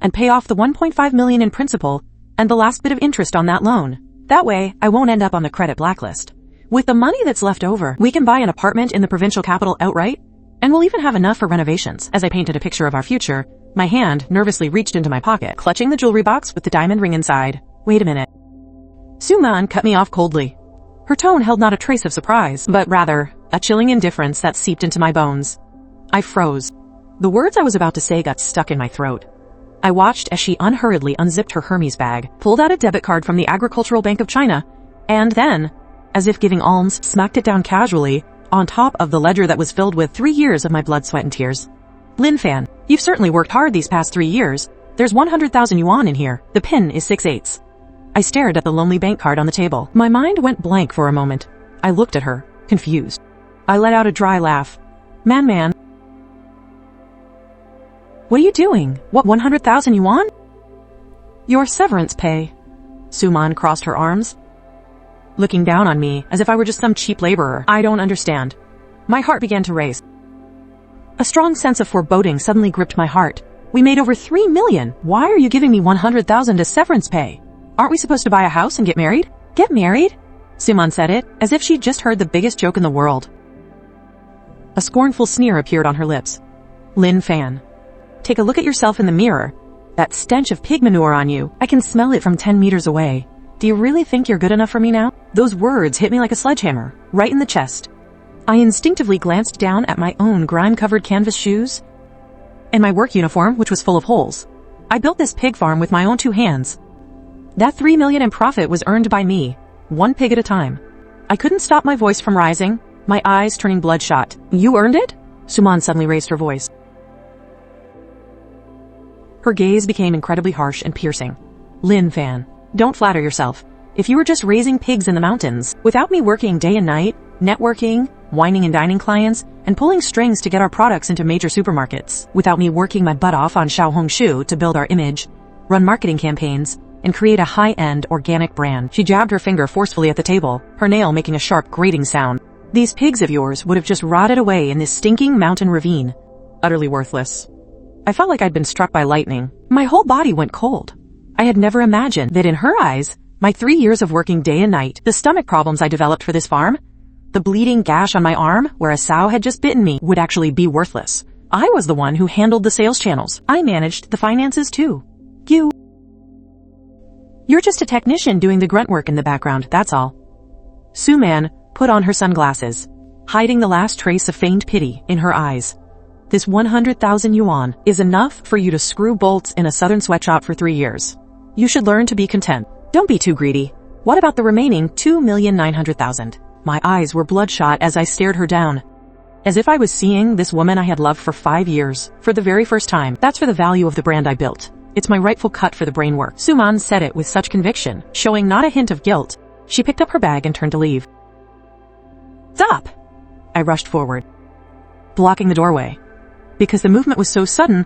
and pay off the 1.5 million in principal and the last bit of interest on that loan. That way, I won't end up on the credit blacklist. With the money that's left over, we can buy an apartment in the provincial capital outright, and we'll even have enough for renovations. As I painted a picture of our future, my hand nervously reached into my pocket, clutching the jewelry box with the diamond ring inside. Wait a minute. Suman cut me off coldly. Her tone held not a trace of surprise, but rather a chilling indifference that seeped into my bones. I froze. The words I was about to say got stuck in my throat. I watched as she unhurriedly unzipped her Hermes bag, pulled out a debit card from the Agricultural Bank of China, and then, as if giving alms, smacked it down casually on top of the ledger that was filled with 3 years of my blood, sweat, and tears. Lin Fan, you've certainly worked hard these past 3 years. There's 100,000 yuan in here. The pin is 6/8. I stared at the lonely bank card on the table. My mind went blank for a moment. I looked at her, confused. I let out a dry laugh. Man. What are you doing? What, 100,000 yuan? Your severance pay. Suman crossed her arms, looking down on me as if I were just some cheap laborer. I don't understand. My heart began to race. A strong sense of foreboding suddenly gripped my heart. We made over 3 million. Why are you giving me 100,000 as severance pay? Aren't we supposed to buy a house and get married? Get married? Suman said it, as if she'd just heard the biggest joke in the world. A scornful sneer appeared on her lips. Lin Fan, take a look at yourself in the mirror. That stench of pig manure on you, I can smell it from 10 meters away. Do you really think you're good enough for me now? Those words hit me like a sledgehammer, right in the chest. I instinctively glanced down at my own grime-covered canvas shoes and my work uniform, which was full of holes. I built this pig farm with my own 2 hands. That 3 million in profit was earned by me, 1 pig at a time. I couldn't stop my voice from rising, my eyes turning bloodshot. You earned it? Suman suddenly raised her voice. Her gaze became incredibly harsh and piercing. Lin Fan, don't flatter yourself. If you were just raising pigs in the mountains, without me working day and night, networking, wining and dining clients, and pulling strings to get our products into major supermarkets, without me working my butt off on Xiaohongshu to build our image, run marketing campaigns, and create a high-end organic brand. She jabbed her finger forcefully at the table, her nail making a sharp grating sound. These pigs of yours would have just rotted away in this stinking mountain ravine. Utterly worthless. I felt like I'd been struck by lightning. My whole body went cold. I had never imagined that in her eyes, my 3 years of working day and night, the stomach problems I developed for this farm, the bleeding gash on my arm where a sow had just bitten me would actually be worthless. I was the one who handled the sales channels. I managed the finances too. You're just a technician doing the grunt work in the background, that's all. Suman put on her sunglasses, hiding the last trace of feigned pity in her eyes. This 100,000 yuan is enough for you to screw bolts in a southern sweatshop for 3 years. You should learn to be content. Don't be too greedy. What about the remaining 2,900,000? My eyes were bloodshot as I stared her down, as if I was seeing this woman I had loved for 5 years for the very first time. That's for the value of the brand I built. It's my rightful cut for the brain work. Suman said it with such conviction, showing not a hint of guilt. She picked up her bag and turned to leave. Stop! I rushed forward, blocking the doorway. Because the movement was so sudden,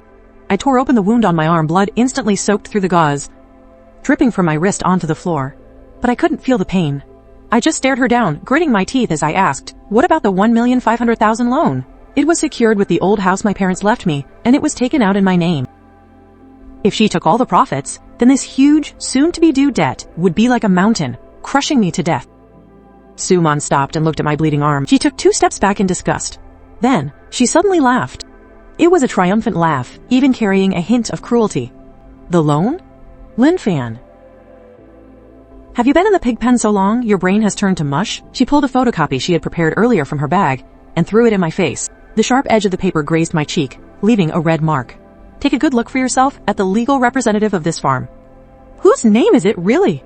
I tore open the wound on my arm, blood instantly soaked through the gauze, dripping from my wrist onto the floor. But I couldn't feel the pain. I just stared her down, gritting my teeth as I asked, what about the 1,500,000 loan? It was secured with the old house my parents left me, and it was taken out in my name. If she took all the profits, then this huge, soon-to-be-due debt would be like a mountain, crushing me to death. Suman stopped and looked at my bleeding arm. She took 2 steps back in disgust. Then, she suddenly laughed. It was a triumphant laugh, even carrying a hint of cruelty. The loan? Lin Fan. Have you been in the pig pen so long, your brain has turned to mush? She pulled a photocopy she had prepared earlier from her bag and threw it in my face. The sharp edge of the paper grazed my cheek, leaving a red mark. Take a good look for yourself at the legal representative of this farm. Whose name is it, really?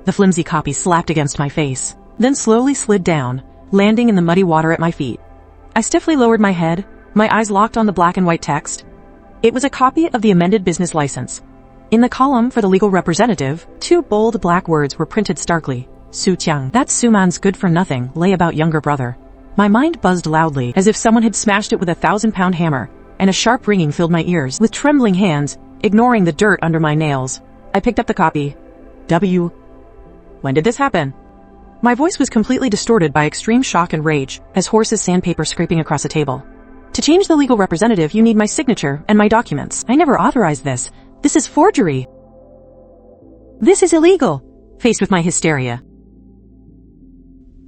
The flimsy copy slapped against my face, then slowly slid down, landing in the muddy water at my feet. I stiffly lowered my head, my eyes locked on the black and white text. It was a copy of the amended business license. In the column for the legal representative, 2 bold black words were printed starkly. Su Qiang. That's Suman's good-for-nothing, layabout younger brother. My mind buzzed loudly, as if someone had smashed it with a 1,000-pound hammer, and a sharp ringing filled my ears. With trembling hands, ignoring the dirt under my nails, I picked up the copy. When did this happen? My voice was completely distorted by extreme shock and rage, as horses sandpaper scraping across a table. To change the legal representative, you need my signature and my documents. I never authorized this. This is forgery. This is illegal. Faced with my hysteria,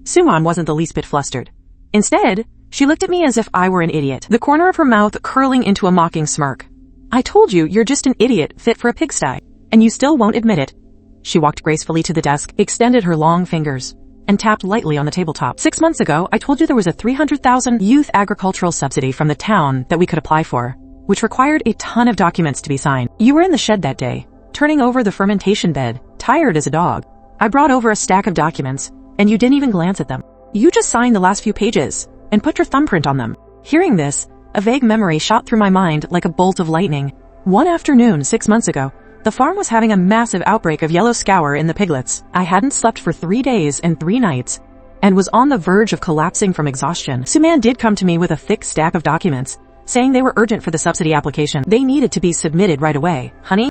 Suman wasn't the least bit flustered. Instead, she looked at me as if I were an idiot, the corner of her mouth curling into a mocking smirk. I told you you're just an idiot fit for a pigsty, and you still won't admit it. She walked gracefully to the desk, extended her long fingers, and tapped lightly on the tabletop. 6 months ago, I told you there was a 300,000 youth agricultural subsidy from the town that we could apply for, which required a ton of documents to be signed. You were in the shed that day, turning over the fermentation bed, tired as a dog. I brought over a stack of documents, and you didn't even glance at them. You just signed the last few pages, and put your thumbprint on them. Hearing this, a vague memory shot through my mind like a bolt of lightning. One afternoon 6 months ago, the farm was having a massive outbreak of yellow scour in the piglets. I hadn't slept for 3 days and 3 nights, and was on the verge of collapsing from exhaustion. Suman did come to me with a thick stack of documents, saying they were urgent for the subsidy application. They needed to be submitted right away. Honey,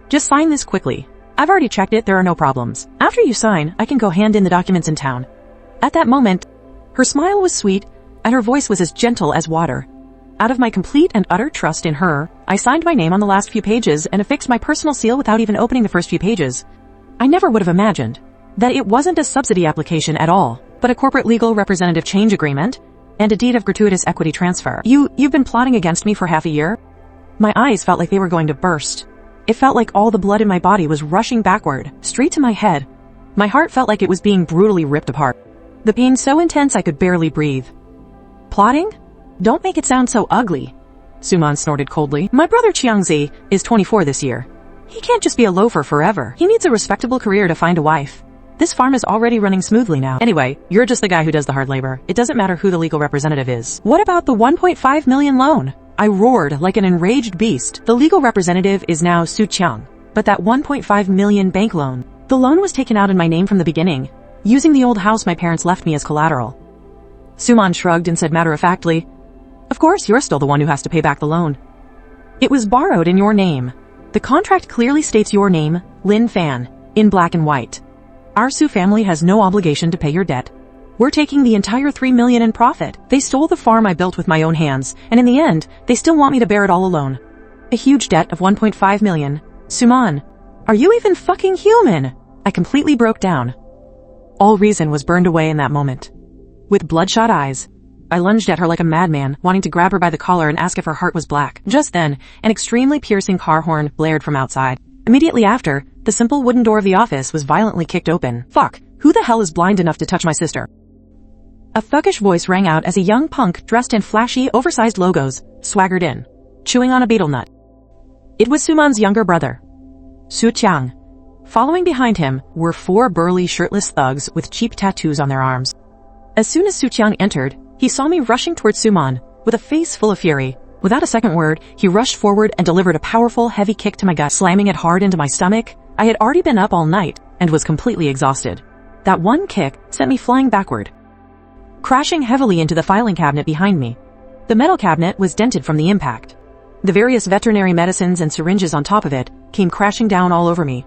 just sign this quickly. I've already checked it, there are no problems. After you sign, I can go hand in the documents in town. At that moment, her smile was sweet, and her voice was as gentle as water. Out of my complete and utter trust in her, I signed my name on the last few pages and affixed my personal seal without even opening the first few pages. I never would have imagined that it wasn't a subsidy application at all, but a corporate legal representative change agreement and a deed of gratuitous equity transfer. You've been plotting against me for half a year? My eyes felt like they were going to burst. It felt like all the blood in my body was rushing backward, straight to my head. My heart felt like it was being brutally ripped apart. The pain so intense I could barely breathe. Plotting? Don't make it sound so ugly. Suman snorted coldly. My brother Chiangzi is 24 this year. He can't just be a loafer forever. He needs a respectable career to find a wife. This farm is already running smoothly now. Anyway, you're just the guy who does the hard labor. It doesn't matter who the legal representative is. What about the 1.5 million loan? I roared like an enraged beast. The legal representative is now Su Chiang, but that 1.5 million bank loan. The loan was taken out in my name from the beginning, using the old house my parents left me as collateral. Suman shrugged and said matter-of-factly, of course you're still the one who has to pay back the loan. It was borrowed in your name. The contract clearly states your name, Lin Fan, in black and white. Our Su family has no obligation to pay your debt. We're taking the entire 3 million in profit. They stole the farm I built with my own hands, and in the end, they still want me to bear it all alone. A huge debt of 1.5 million. Suman, are you even fucking human? I completely broke down. All reason was burned away in that moment. With bloodshot eyes, I lunged at her like a madman, wanting to grab her by the collar and ask if her heart was black. Just then, an extremely piercing car horn blared from outside. Immediately after, the simple wooden door of the office was violently kicked open. Fuck, who the hell is blind enough to touch my sister? A thuggish voice rang out as a young punk dressed in flashy, oversized logos swaggered in, chewing on a betel nut. It was Suman's younger brother, Su Chiang. Following behind him were 4 burly, shirtless thugs with cheap tattoos on their arms. As soon as Su Chiang entered, he saw me rushing towards Suman with a face full of fury. Without a second word, he rushed forward and delivered a powerful, heavy kick to my gut, slamming it hard into my stomach. I had already been up all night and was completely exhausted. That one kick sent me flying backward, crashing heavily into the filing cabinet behind me. The metal cabinet was dented from the impact. The various veterinary medicines and syringes on top of it came crashing down all over me.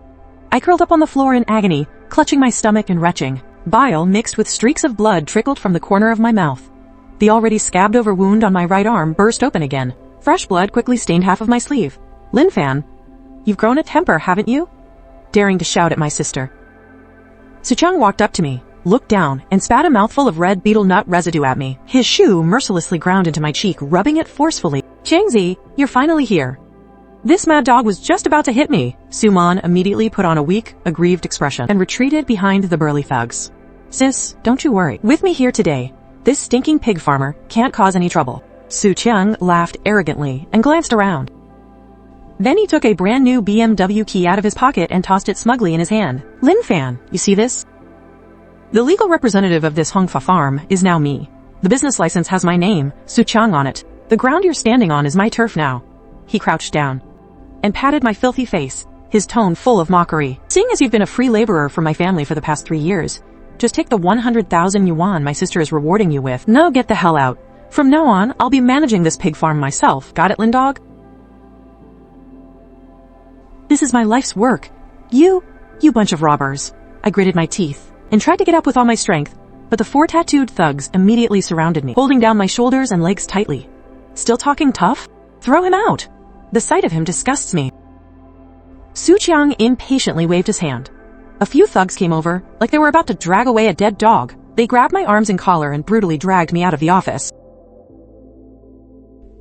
I curled up on the floor in agony, clutching my stomach and retching. Bile mixed with streaks of blood trickled from the corner of my mouth. The already scabbed over wound on my right arm burst open again. Fresh blood quickly stained half of my sleeve. Lin Fan, you've grown a temper, haven't you? Daring to shout at my sister. Su Chiang walked up to me, looked down, and spat a mouthful of red betel nut residue at me. His shoe mercilessly ground into my cheek, rubbing it forcefully. Chiangzi, you're finally here. This mad dog was just about to hit me. Suman immediately put on a weak, aggrieved expression and retreated behind the burly thugs. Sis, don't you worry. With me here today, this stinking pig farmer can't cause any trouble. Su Chiang laughed arrogantly and glanced around. Then he took a brand new BMW key out of his pocket and tossed it smugly in his hand. Lin Fan, you see this? The legal representative of this Hongfa farm is now me. The business license has my name, Su Chiang, on it. The ground you're standing on is my turf now. He crouched down and patted my filthy face, his tone full of mockery. Seeing as you've been a free laborer for my family for the past 3 years, just take the 100,000 yuan my sister is rewarding you with. Now get the hell out. From now on, I'll be managing this pig farm myself. Got it, Lindog? This is my life's work. You bunch of robbers. I gritted my teeth and tried to get up with all my strength, but the 4 tattooed thugs immediately surrounded me, holding down my shoulders and legs tightly. Still talking tough? Throw him out. The sight of him disgusts me. Su Qiang impatiently waved his hand. A few thugs came over, like they were about to drag away a dead dog. They grabbed my arms and collar and brutally dragged me out of the office.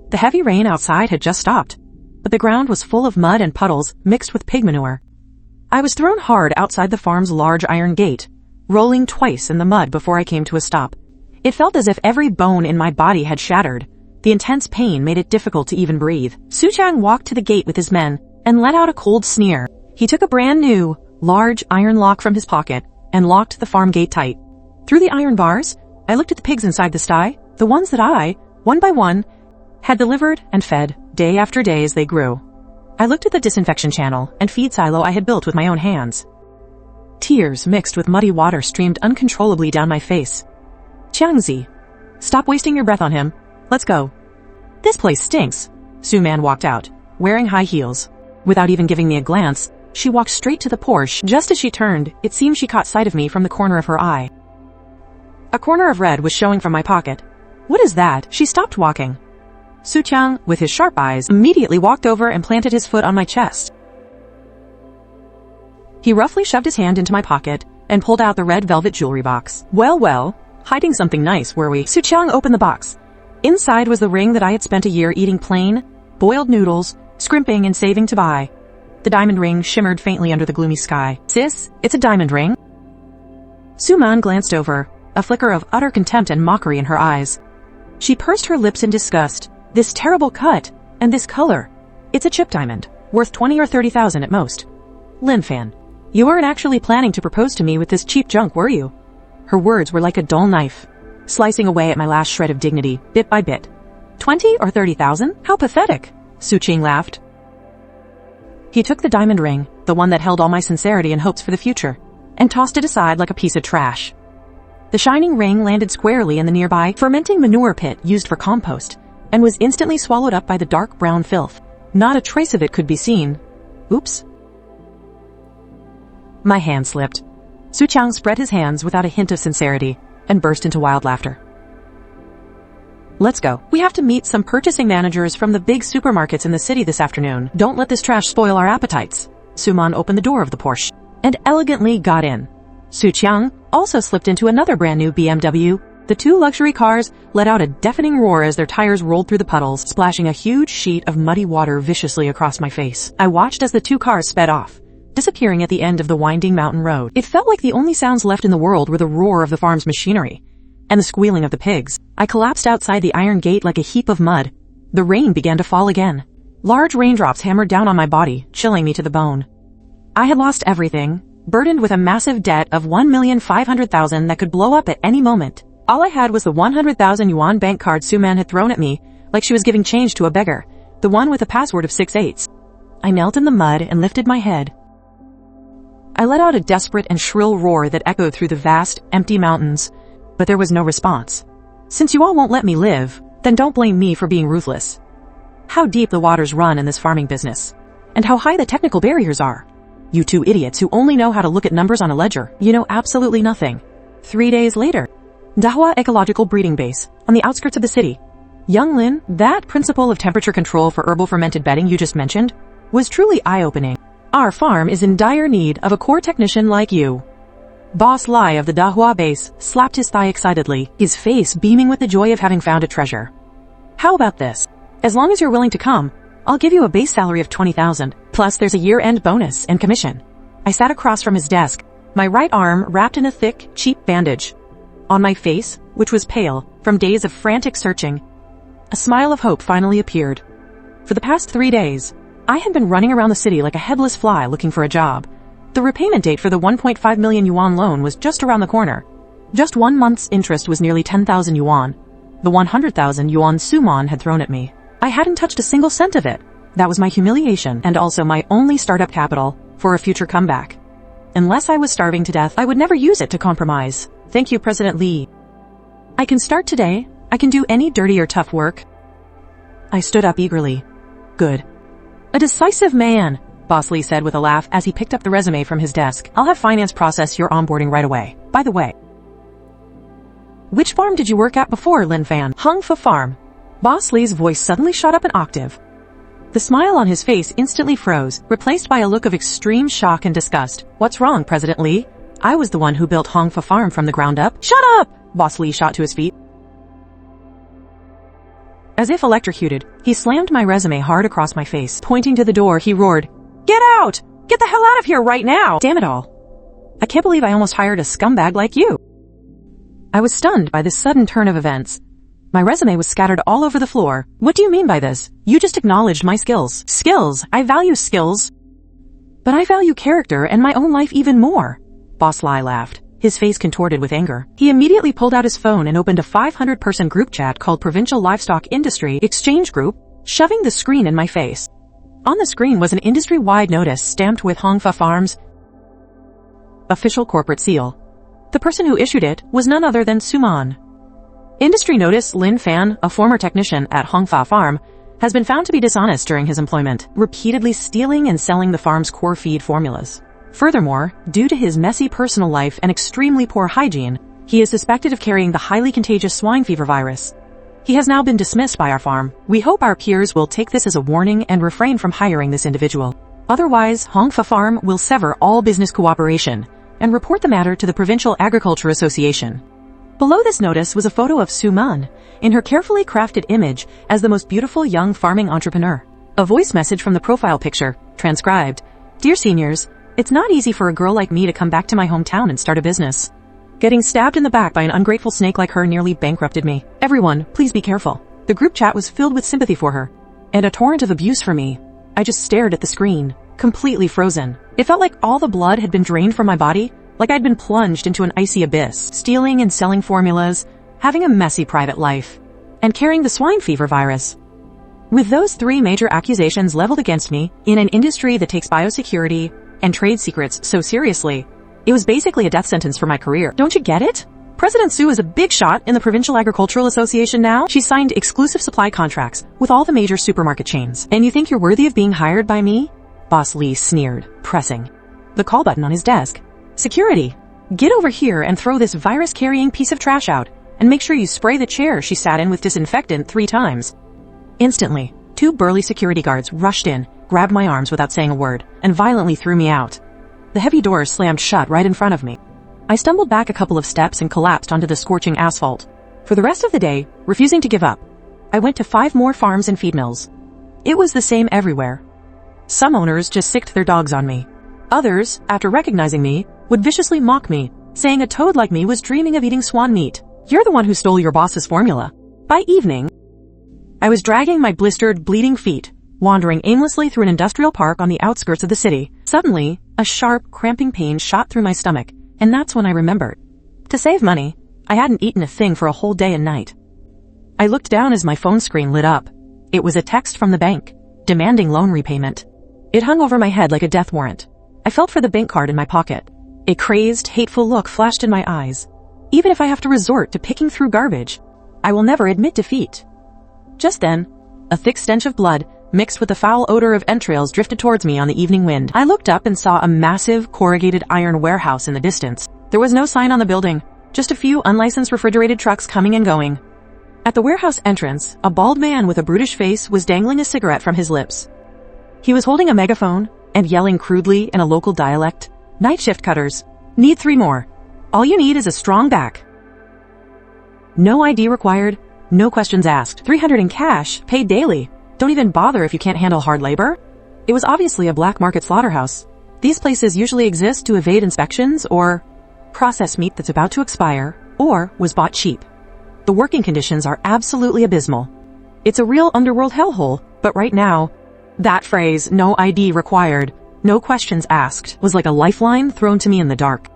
The heavy rain outside had just stopped, but the ground was full of mud and puddles mixed with pig manure. I was thrown hard outside the farm's large iron gate, rolling twice in the mud before I came to a stop. It felt as if every bone in my body had shattered. The intense pain made it difficult to even breathe. Su Qiang walked to the gate with his men and let out a cold sneer. He took a brand new, large iron lock from his pocket and locked the farm gate tight. Through the iron bars, I looked at the pigs inside the sty, the ones that I, one by one, had delivered and fed day after day as they grew. I looked at the disinfection channel and feed silo I had built with my own hands. Tears mixed with muddy water streamed uncontrollably down my face. Qiangzi, stop wasting your breath on him. Let's go. This place stinks. Su Man walked out, wearing high heels. Without even giving me a glance, she walked straight to the Porsche. Just as she turned, it seemed she caught sight of me from the corner of her eye. A corner of red was showing from my pocket. What is that? She stopped walking. Su Qiang, with his sharp eyes, immediately walked over and planted his foot on my chest. He roughly shoved his hand into my pocket and pulled out the red velvet jewelry box. Well, hiding something nice, were we? Su Qiang opened the box. Inside was the ring that I had spent a year eating plain, boiled noodles, scrimping and saving to buy. The diamond ring shimmered faintly under the gloomy sky. Sis, it's a diamond ring. Su Man glanced over, a flicker of utter contempt and mockery in her eyes. She pursed her lips in disgust. This terrible cut, and this color. It's a chip diamond, worth 20 or 30,000 at most. Lin Fan, you weren't actually planning to propose to me with this cheap junk, were you? Her words were like a dull knife, slicing away at my last shred of dignity, bit by bit. 20 or 30,000? How pathetic, Su Qiang laughed. He took the diamond ring, the one that held all my sincerity and hopes for the future, and tossed it aside like a piece of trash. The shining ring landed squarely in the nearby fermenting manure pit used for compost, and was instantly swallowed up by the dark brown filth. Not a trace of it could be seen. Oops. My hand slipped. Su Qiang spread his hands without a hint of sincerity and burst into wild laughter. Let's go. We have to meet some purchasing managers from the big supermarkets in the city this afternoon. Don't let this trash spoil our appetites. Su Man opened the door of the Porsche and elegantly got in. Su Qiang also slipped into another brand new BMW. The two luxury cars let out a deafening roar as their tires rolled through the puddles, splashing a huge sheet of muddy water viciously across my face. I watched as the two cars sped off, disappearing at the end of the winding mountain road. It felt like the only sounds left in the world were the roar of the farm's machinery and the squealing of the pigs. I collapsed outside the iron gate like a heap of mud. The rain began to fall again. Large raindrops hammered down on my body, chilling me to the bone. I had lost everything, burdened with a massive debt of 1,500,000 that could blow up at any moment. All I had was the 100,000 yuan bank card Su Man had thrown at me, like she was giving change to a beggar, the one with a password of 6 8s. I knelt in the mud and lifted my head. I let out a desperate and shrill roar that echoed through the vast, empty mountains, but there was no response. Since you all won't let me live, then don't blame me for being ruthless. How deep the waters run in this farming business, and how high the technical barriers are. You two idiots who only know how to look at numbers on a ledger, you know absolutely nothing. 3 days later, Dahua Ecological Breeding Base, on the outskirts of the city. Young Lin, that principle of temperature control for herbal fermented bedding you just mentioned, was truly eye-opening. Our farm is in dire need of a core technician like you. Boss Lai of the Dahua base slapped his thigh excitedly, his face beaming with the joy of having found a treasure. How about this? As long as you're willing to come, I'll give you a base salary of 20,000, plus there's a year-end bonus and commission. I sat across from his desk, my right arm wrapped in a thick, cheap bandage. On my face, which was pale from days of frantic searching, a smile of hope finally appeared. For the past 3 days, I had been running around the city like a headless fly looking for a job. The repayment date for the 1.5 million yuan loan was just around the corner. Just 1 month's interest was nearly 10,000 yuan. The 100,000 yuan Su Man had thrown at me. I hadn't touched a single cent of it. That was my humiliation and also my only startup capital for a future comeback. Unless I was starving to death, I would never use it to compromise. Thank you, President Li. I can start today. I can do any dirty or tough work. I stood up eagerly. Good. A decisive man, Boss Li said with a laugh as he picked up the resume from his desk. I'll have finance process your onboarding right away. By the way, which farm did you work at before, Lin Fan? Hung Fu Farm. Boss Li's voice suddenly shot up an octave. The smile on his face instantly froze, replaced by a look of extreme shock and disgust. What's wrong, President Lee? I was the one who built Hongfa Farm from the ground up. Shut up! Boss Lee shot to his feet. As if electrocuted, he slammed my resume hard across my face. Pointing to the door, he roared, "Get out! Get the hell out of here right now! Damn it all. I can't believe I almost hired a scumbag like you." I was stunned by this sudden turn of events. My resume was scattered all over the floor. What do you mean by this? You just acknowledged my skills. Skills? I value skills. But I value character and my own life even more. Boss Lee laughed, his face contorted with anger. He immediately pulled out his phone and opened a 500-person group chat called Provincial Livestock Industry Exchange Group, shoving the screen in my face. On the screen was an industry-wide notice stamped with Hongfa Farm's official corporate seal. The person who issued it was none other than Suman. Industry notice: Lin Fan, a former technician at Hongfa Farm, has been found to be dishonest during his employment, repeatedly stealing and selling the farm's core feed formulas. Furthermore, due to his messy personal life and extremely poor hygiene, he is suspected of carrying the highly contagious swine fever virus. He has now been dismissed by our farm. We hope our peers will take this as a warning and refrain from hiring this individual. Otherwise, Hongfa Farm will sever all business cooperation and report the matter to the Provincial Agriculture Association. Below this notice was a photo of Suman, in her carefully crafted image as the most beautiful young farming entrepreneur. A voice message from the profile picture, transcribed, "Dear seniors, it's not easy for a girl like me to come back to my hometown and start a business. Getting stabbed in the back by an ungrateful snake like her nearly bankrupted me. Everyone, please be careful." The group chat was filled with sympathy for her, and a torrent of abuse for me. I just stared at the screen, completely frozen. It felt like all the blood had been drained from my body, like I'd been plunged into an icy abyss, stealing and selling formulas, having a messy private life, and carrying the swine fever virus. With those three major accusations leveled against me, in an industry that takes biosecurity and trade secrets so seriously, it was basically a death sentence for my career. Don't you get it? President Su is a big shot in the Provincial Agricultural Association now. She signed exclusive supply contracts with all the major supermarket chains. And you think you're worthy of being hired by me? Boss Lee sneered, pressing the call button on his desk. "Security, get over here and throw this virus-carrying piece of trash out, and make sure you spray the chair she sat in with disinfectant 3 times. Instantly, 2 burly security guards rushed in, grabbed my arms without saying a word, and violently threw me out. The heavy doors slammed shut right in front of me. I stumbled back a couple of steps and collapsed onto the scorching asphalt. For the rest of the day, refusing to give up, I went to 5 more farms and feed mills. It was the same everywhere. Some owners just sicked their dogs on me. Others, after recognizing me, would viciously mock me, saying a toad like me was dreaming of eating swan meat. You're the one who stole your boss's formula. By evening, I was dragging my blistered, bleeding feet, wandering aimlessly through an industrial park on the outskirts of the city. Suddenly, a sharp, cramping pain shot through my stomach, and that's when I remembered. To save money, I hadn't eaten a thing for a whole day and night. I looked down as my phone screen lit up. It was a text from the bank, demanding loan repayment. It hung over my head like a death warrant. I felt for the bank card in my pocket. A crazed, hateful look flashed in my eyes. Even if I have to resort to picking through garbage, I will never admit defeat. Just then, a thick stench of blood, mixed with the foul odor of entrails, drifted towards me on the evening wind. I looked up and saw a massive, corrugated iron warehouse in the distance. There was no sign on the building, just a few unlicensed refrigerated trucks coming and going. At the warehouse entrance, a bald man with a brutish face was dangling a cigarette from his lips. He was holding a megaphone and yelling crudely in a local dialect, "Night shift cutters. Need 3 more. All you need is a strong back. No ID required, no questions asked. 300 in cash, paid daily. Don't even bother if you can't handle hard labor." It was obviously a black market slaughterhouse. These places usually exist to evade inspections or process meat that's about to expire or was bought cheap. The working conditions are absolutely abysmal. It's a real underworld hellhole, but right now, that phrase, "no ID required, no questions asked," was like a lifeline thrown to me in the dark.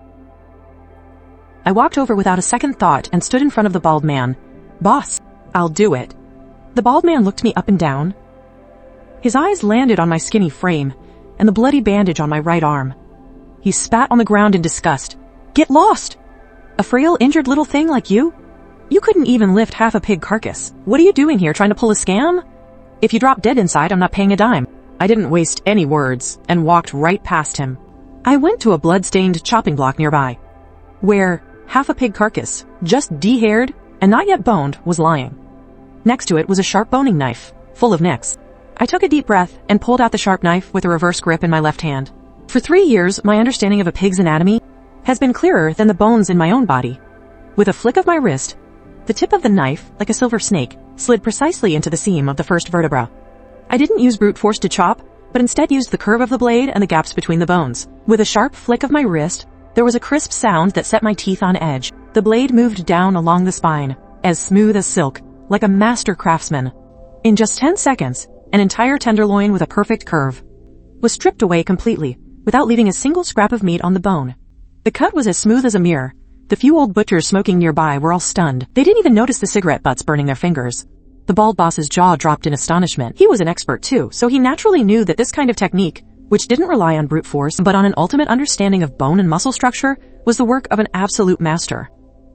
I walked over without a second thought and stood in front of the bald man. "Boss, I'll do it." The bald man looked me up and down. His eyes landed on my skinny frame and the bloody bandage on my right arm. He spat on the ground in disgust. "Get lost! A frail, injured little thing like you? You couldn't even lift half a pig carcass. What are you doing here, trying to pull a scam? If you drop dead inside, I'm not paying a dime." I didn't waste any words and walked right past him. I went to a blood-stained chopping block nearby, where half a pig carcass, just de-haired and not yet boned, was lying. Next to it was a sharp boning knife, full of nicks. I took a deep breath and pulled out the sharp knife with a reverse grip in my left hand. For 3 years, my understanding of a pig's anatomy has been clearer than the bones in my own body. With a flick of my wrist, the tip of the knife, like a silver snake, slid precisely into the seam of the first vertebra. I didn't use brute force to chop, but instead used the curve of the blade and the gaps between the bones. With a sharp flick of my wrist, there was a crisp sound that set my teeth on edge. The blade moved down along the spine, as smooth as silk, like a master craftsman. In just 10 seconds, an entire tenderloin with a perfect curve was stripped away completely, without leaving a single scrap of meat on the bone. The cut was as smooth as a mirror. The few old butchers smoking nearby were all stunned. They didn't even notice the cigarette butts burning their fingers. The bald boss's jaw dropped in astonishment. He was an expert too, so he naturally knew that this kind of technique, which didn't rely on brute force but on an ultimate understanding of bone and muscle structure, was the work of an absolute master.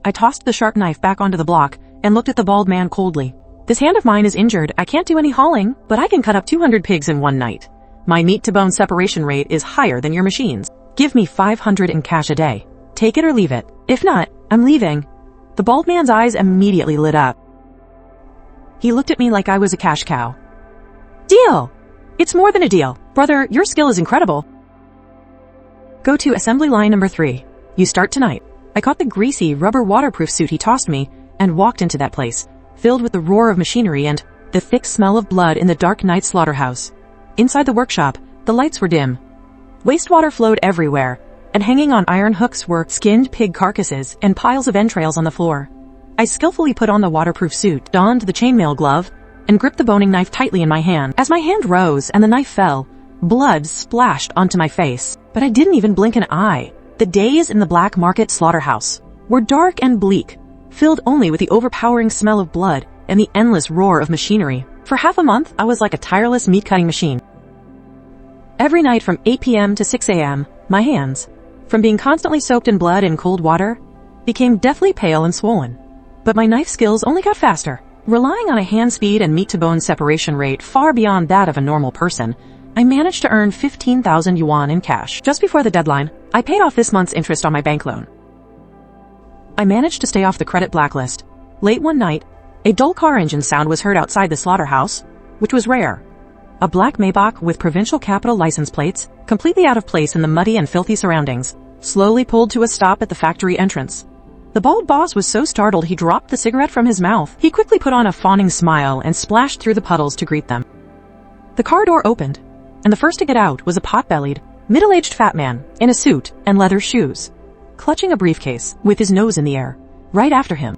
I tossed the sharp knife back onto the block and looked at the bald man coldly. This hand of mine is injured. I can't do any hauling, but I can cut up 200 pigs in one night. My meat-to-bone separation rate is higher than your machine's. Give me 500 in cash a day. Take it or leave it. If not, I'm leaving. The bald man's eyes immediately lit up. He looked at me like I was a cash cow. Deal! It's more than a deal. Brother, your skill is incredible. Go to assembly line number 3. You start tonight. I caught the greasy, rubber waterproof suit he tossed me and walked into that place, filled with the roar of machinery and the thick smell of blood in the dark night slaughterhouse. Inside the workshop, the lights were dim. Wastewater flowed everywhere, and hanging on iron hooks were skinned pig carcasses and piles of entrails on the floor. I skillfully put on the waterproof suit, donned the chainmail glove, and gripped the boning knife tightly in my hand. As my hand rose and the knife fell, blood splashed onto my face. But I didn't even blink an eye. The days in the black market slaughterhouse were dark and bleak, filled only with the overpowering smell of blood and the endless roar of machinery. For half a month, I was like a tireless meat-cutting machine. Every night from 8 p.m. to 6 a.m., my hands, from being constantly soaked in blood and cold water, became deathly pale and swollen. But my knife skills only got faster. Relying on a hand speed and meat-to-bone separation rate far beyond that of a normal person, I managed to earn 15,000 yuan in cash. Just before the deadline, I paid off this month's interest on my bank loan. I managed to stay off the credit blacklist. Late one night, a dull car engine sound was heard outside the slaughterhouse, which was rare. A black Maybach with provincial capital license plates, completely out of place in the muddy and filthy surroundings, slowly pulled to a stop at the factory entrance. The bald boss was so startled he dropped the cigarette from his mouth. He quickly put on a fawning smile and splashed through the puddles to greet them. The car door opened, and the first to get out was a pot-bellied, middle-aged fat man in a suit and leather shoes, clutching a briefcase with his nose in the air. Right after him,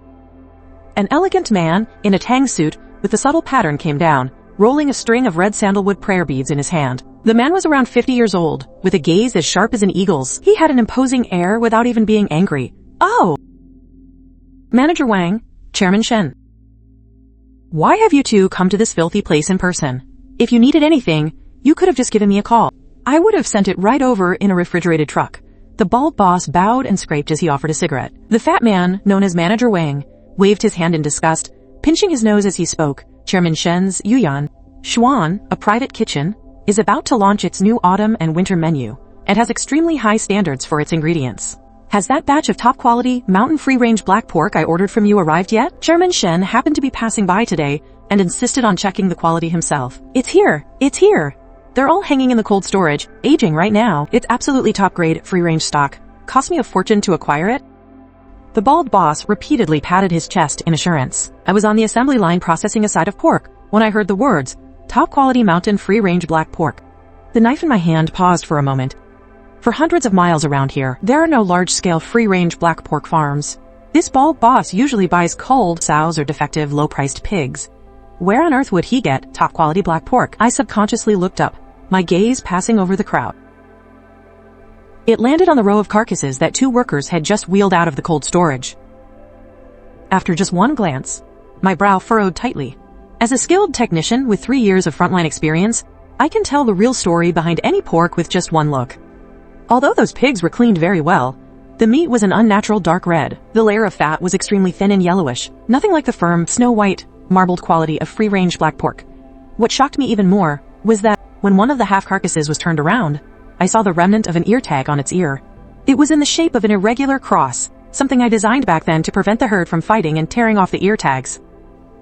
an elegant man in a tang suit with a subtle pattern came down, rolling a string of red sandalwood prayer beads in his hand. The man was around 50 years old, with a gaze as sharp as an eagle's. He had an imposing air without even being angry. Oh! Manager Wang, Chairman Shen. Why have you two come to this filthy place in person? If you needed anything, you could have just given me a call. I would have sent it right over in a refrigerated truck. The bald boss bowed and scraped as he offered a cigarette. The fat man, known as Manager Wang, waved his hand in disgust, pinching his nose as he spoke. Chairman Shen's Yuyan, Xuan, a private kitchen, is about to launch its new autumn and winter menu and has extremely high standards for its ingredients. Has that batch of top-quality, mountain free-range black pork I ordered from you arrived yet? Chairman Shen happened to be passing by today and insisted on checking the quality himself. It's here! It's here! They're all hanging in the cold storage, aging right now. It's absolutely top-grade, free-range stock. Cost me a fortune to acquire it. The bald boss repeatedly patted his chest in assurance. I was on the assembly line processing a side of pork when I heard the words, top-quality mountain free-range black pork. The knife in my hand paused for a moment. For hundreds of miles around here, there are no large-scale free-range black pork farms. This bald boss usually buys culled sows or defective, low-priced pigs. Where on earth would he get top-quality black pork? I subconsciously looked up, my gaze passing over the crowd. It landed on the row of carcasses that two workers had just wheeled out of the cold storage. After just one glance, my brow furrowed tightly. As a skilled technician with 3 years of frontline experience, I can tell the real story behind any pork with just one look. Although those pigs were cleaned very well, the meat was an unnatural dark red. The layer of fat was extremely thin and yellowish, nothing like the firm, snow-white, marbled quality of free-range black pork. What shocked me even more was that when one of the half carcasses was turned around, I saw the remnant of an ear tag on its ear. It was in the shape of an irregular cross, something I designed back then to prevent the herd from fighting and tearing off the ear tags.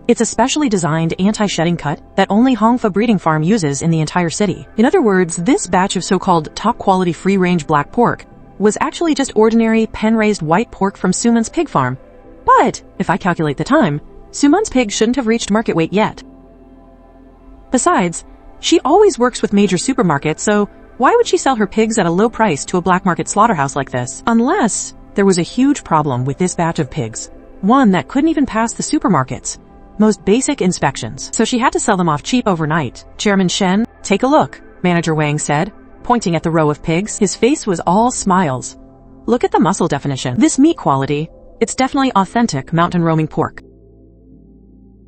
It's a specially designed anti-shedding cut that only Hongfa breeding farm uses in the entire city. In other words, this batch of so-called top-quality free-range black pork was actually just ordinary pen-raised white pork from Sumon's pig farm. But, if I calculate the time, Sumon's pig shouldn't have reached market weight yet. Besides, she always works with major supermarkets, so why would she sell her pigs at a low price to a black market slaughterhouse like this? Unless there was a huge problem with this batch of pigs. One that couldn't even pass the supermarket's most basic inspections. So she had to sell them off cheap overnight. Chairman Shen, take a look, Manager Wang said, pointing at the row of pigs. His face was all smiles. Look at the muscle definition. This meat quality, it's definitely authentic mountain roaming pork.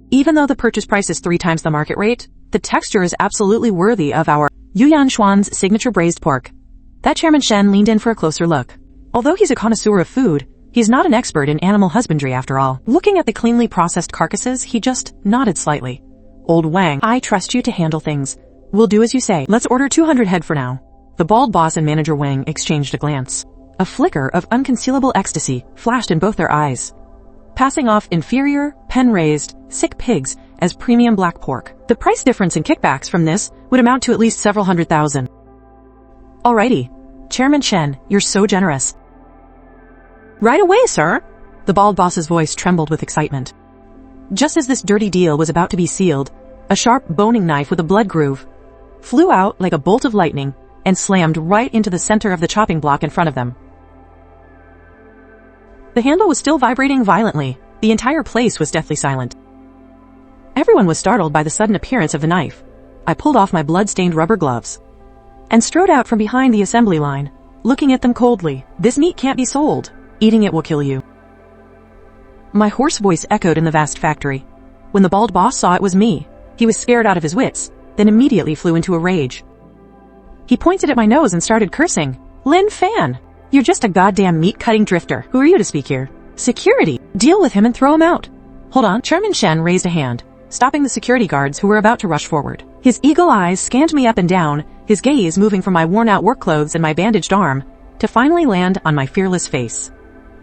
Even though the purchase price is 3 times the market rate, the texture is absolutely worthy of our Yuyan Xuan's signature braised pork. That Chairman Shen leaned in for a closer look. Although he's a connoisseur of food, he's not an expert in animal husbandry after all. Looking at the cleanly processed carcasses, he just nodded slightly. Old Wang, I trust you to handle things. We'll do as you say. Let's order 200 head for now. The bald boss and Manager Wang exchanged a glance. A flicker of unconcealable ecstasy flashed in both their eyes. Passing off inferior, pen-raised, sick pigs as premium black pork. The price difference in kickbacks from this would amount to at least several $100,000. Alrighty. Chairman Shen, you're so generous. Right away, sir. The bald boss's voice trembled with excitement. Just as this dirty deal was about to be sealed, a sharp boning knife with a blood groove flew out like a bolt of lightning and slammed right into the center of the chopping block in front of them. The handle was still vibrating violently. The entire place was deathly silent. Everyone was startled by the sudden appearance of the knife. I pulled off my blood-stained rubber gloves and strode out from behind the assembly line, looking at them coldly. This meat can't be sold. Eating it will kill you. My hoarse voice echoed in the vast factory. When the bald boss saw it was me, he was scared out of his wits, then immediately flew into a rage. He pointed at my nose and started cursing. Lin Fan, you're just a goddamn meat-cutting drifter. Who are you to speak here? Security, deal with him and throw him out. Hold on. Chairman Shen raised a hand, stopping the security guards who were about to rush forward. His eagle eyes scanned me up and down, his gaze moving from my worn-out work clothes and my bandaged arm to finally land on my fearless face.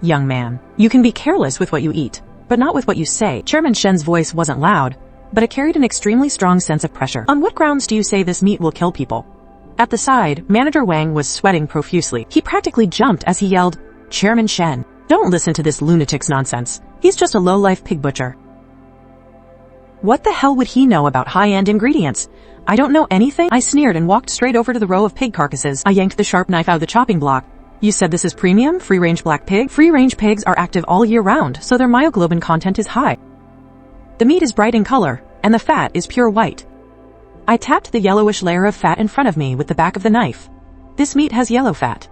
Young man, you can be careless with what you eat, but not with what you say. Chairman Shen's voice wasn't loud, but it carried an extremely strong sense of pressure. On what grounds do you say this meat will kill people? At the side, Manager Wang was sweating profusely. He practically jumped as he yelled, Chairman Shen, don't listen to this lunatic's nonsense. He's just a low-life pig butcher. What the hell would he know about high-end ingredients? I don't know anything. I sneered and walked straight over to the row of pig carcasses. I yanked the sharp knife out of the chopping block. You said this is premium, free-range black pig? Free-range pigs are active all year round, so their myoglobin content is high. The meat is bright in color, and the fat is pure white. I tapped the yellowish layer of fat in front of me with the back of the knife. This meat has yellow fat.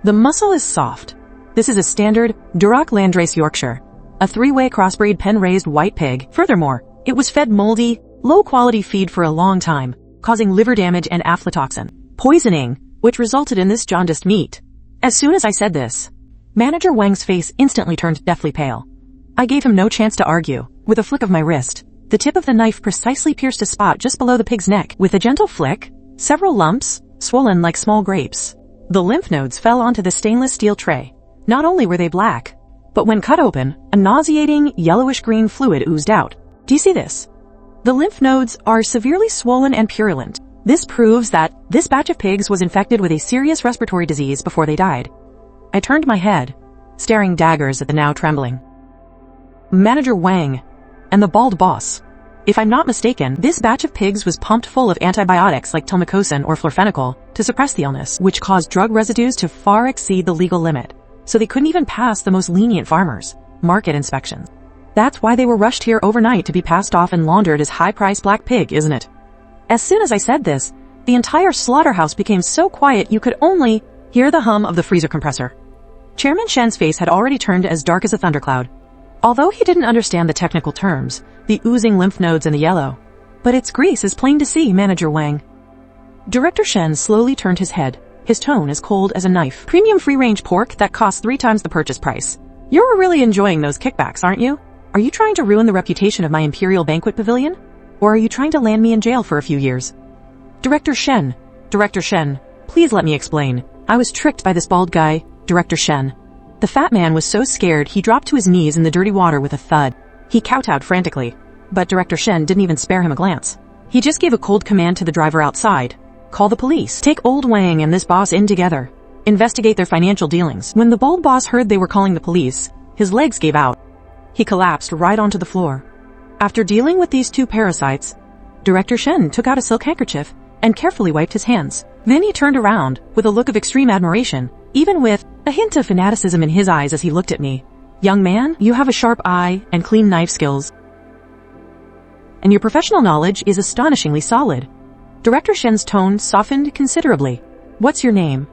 The muscle is soft. This is a standard Duroc Landrace Yorkshire, a 3-way crossbreed pen-raised white pig. Furthermore, it was fed moldy, low-quality feed for a long time, causing liver damage and aflatoxin poisoning, which resulted in this jaundiced meat. As soon as I said this, Manager Wang's face instantly turned deathly pale. I gave him no chance to argue. With a flick of my wrist, the tip of the knife precisely pierced a spot just below the pig's neck. With a gentle flick, several lumps, swollen like small grapes, the lymph nodes fell onto the stainless steel tray. Not only were they black, but when cut open, a nauseating yellowish-green fluid oozed out. Do you see this? The lymph nodes are severely swollen and purulent. This proves that this batch of pigs was infected with a serious respiratory disease before they died. I turned my head, staring daggers at the now trembling Manager Wang and the bald boss. If I'm not mistaken, this batch of pigs was pumped full of antibiotics like tomacosin or florfenicol to suppress the illness, which caused drug residues to far exceed the legal limit, so they couldn't even pass the most lenient farmers' market inspections. That's why they were rushed here overnight to be passed off and laundered as high-priced black pig, isn't it? As soon as I said this, the entire slaughterhouse became so quiet you could only hear the hum of the freezer compressor. Chairman Shen's face had already turned as dark as a thundercloud. Although he didn't understand the technical terms, the oozing lymph nodes and the yellow, but its grease is plain to see, Manager Wang. Director Shen slowly turned his head, his tone as cold as a knife. Premium free-range pork that costs 3 times the purchase price. You're really enjoying those kickbacks, aren't you? Are you trying to ruin the reputation of my Imperial Banquet Pavilion? Or are you trying to land me in jail for a few years? Director Shen, please let me explain. I was tricked by this bald guy, Director Shen. The fat man was so scared he dropped to his knees in the dirty water with a thud. He kowtowed frantically. But Director Shen didn't even spare him a glance. He just gave a cold command to the driver outside. Call the police. Take old Wang and this boss in together. Investigate their financial dealings. When the bald boss heard they were calling the police, his legs gave out. He collapsed right onto the floor. After dealing with these two parasites, Director Shen took out a silk handkerchief and carefully wiped his hands. Then he turned around with a look of extreme admiration, even with a hint of fanaticism in his eyes as he looked at me. Young man, you have a sharp eye and clean knife skills. And your professional knowledge is astonishingly solid. Director Shen's tone softened considerably. What's your name?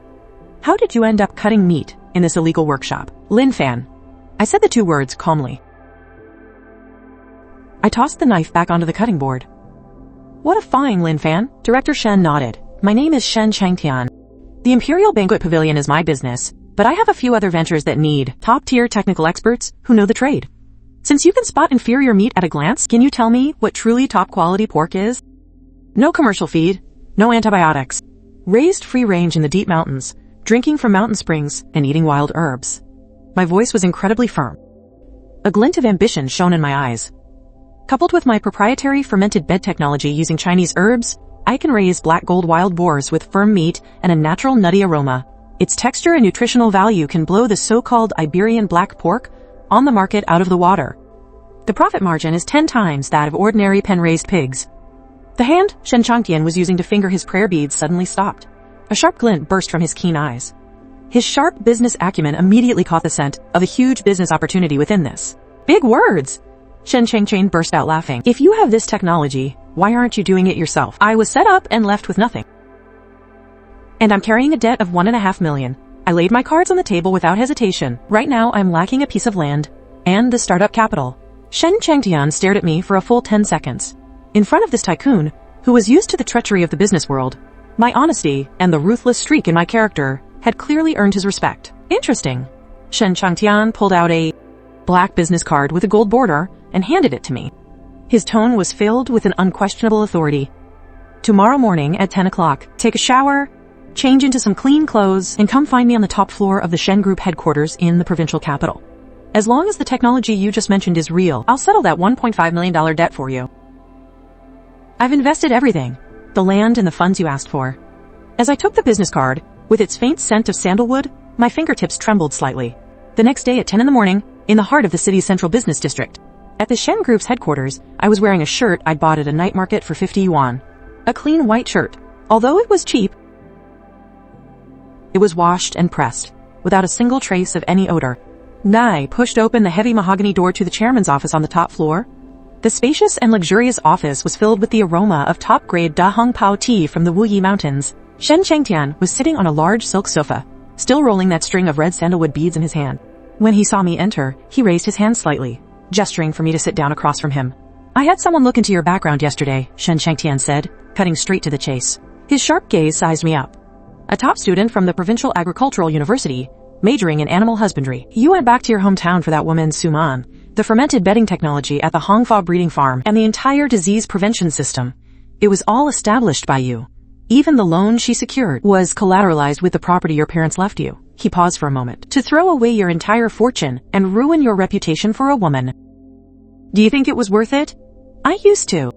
How did you end up cutting meat in this illegal workshop? Lin Fan. I said the two words calmly. I tossed the knife back onto the cutting board. What a fine, Lin Fan. Director Shen nodded. My name is Shen Changtian. The Imperial Banquet Pavilion is my business, but I have a few other ventures that need top-tier technical experts who know the trade. Since you can spot inferior meat at a glance, can you tell me what truly top-quality pork is? No commercial feed, no antibiotics. Raised free range in the deep mountains, drinking from mountain springs, and eating wild herbs. My voice was incredibly firm. A glint of ambition shone in my eyes. Coupled with my proprietary fermented bed technology using Chinese herbs, I can raise black gold wild boars with firm meat and a natural nutty aroma. Its texture and nutritional value can blow the so-called Iberian black pork on the market out of the water. The profit margin is 10 times that of ordinary pen-raised pigs. The hand Shen Changtian was using to finger his prayer beads suddenly stopped. A sharp glint burst from his keen eyes. His sharp business acumen immediately caught the scent of a huge business opportunity within this. Big words! Shen Changtian burst out laughing. If you have this technology, why aren't you doing it yourself? I was set up and left with nothing. And I'm carrying a debt of 1.5 million. I laid my cards on the table without hesitation. Right now, I'm lacking a piece of land and the startup capital. Shen Changtian stared at me for a full 10 seconds. In front of this tycoon, who was used to the treachery of the business world, my honesty and the ruthless streak in my character had clearly earned his respect. Interesting. Shen Changtian pulled out a black business card with a gold border and handed it to me. His tone was filled with an unquestionable authority. Tomorrow morning at 10 o'clock, take a shower, change into some clean clothes, and come find me on the top floor of the Shen Group headquarters in the provincial capital. As long as the technology you just mentioned is real, I'll settle that $1.5 million debt for you. I've invested everything, the land and the funds you asked for. As I took the business card, with its faint scent of sandalwood, my fingertips trembled slightly. The next day at 10 in the morning, in the heart of the city's central business district, at the Shen Group's headquarters, I was wearing a shirt I'd bought at a night market for 50 yuan. A clean white shirt. Although it was cheap, it was washed and pressed, without a single trace of any odor. Nai pushed open the heavy mahogany door to the chairman's office on the top floor. The spacious and luxurious office was filled with the aroma of top-grade Da Hong Pao tea from the Wuyi Mountains. Shen Changtian was sitting on a large silk sofa, still rolling that string of red sandalwood beads in his hand. When he saw me enter, he raised his hand slightly, gesturing for me to sit down across from him. I had someone look into your background yesterday, Shen Changtian said, cutting straight to the chase. His sharp gaze sized me up. A top student from the Provincial Agricultural University, majoring in animal husbandry. You went back to your hometown for that woman Suman, the fermented bedding technology at the Hongfa breeding farm, and the entire disease prevention system. It was all established by you. Even the loan she secured was collateralized with the property your parents left you. He paused for a moment. To throw away your entire fortune and ruin your reputation for a woman. Do you think it was worth it? I used to.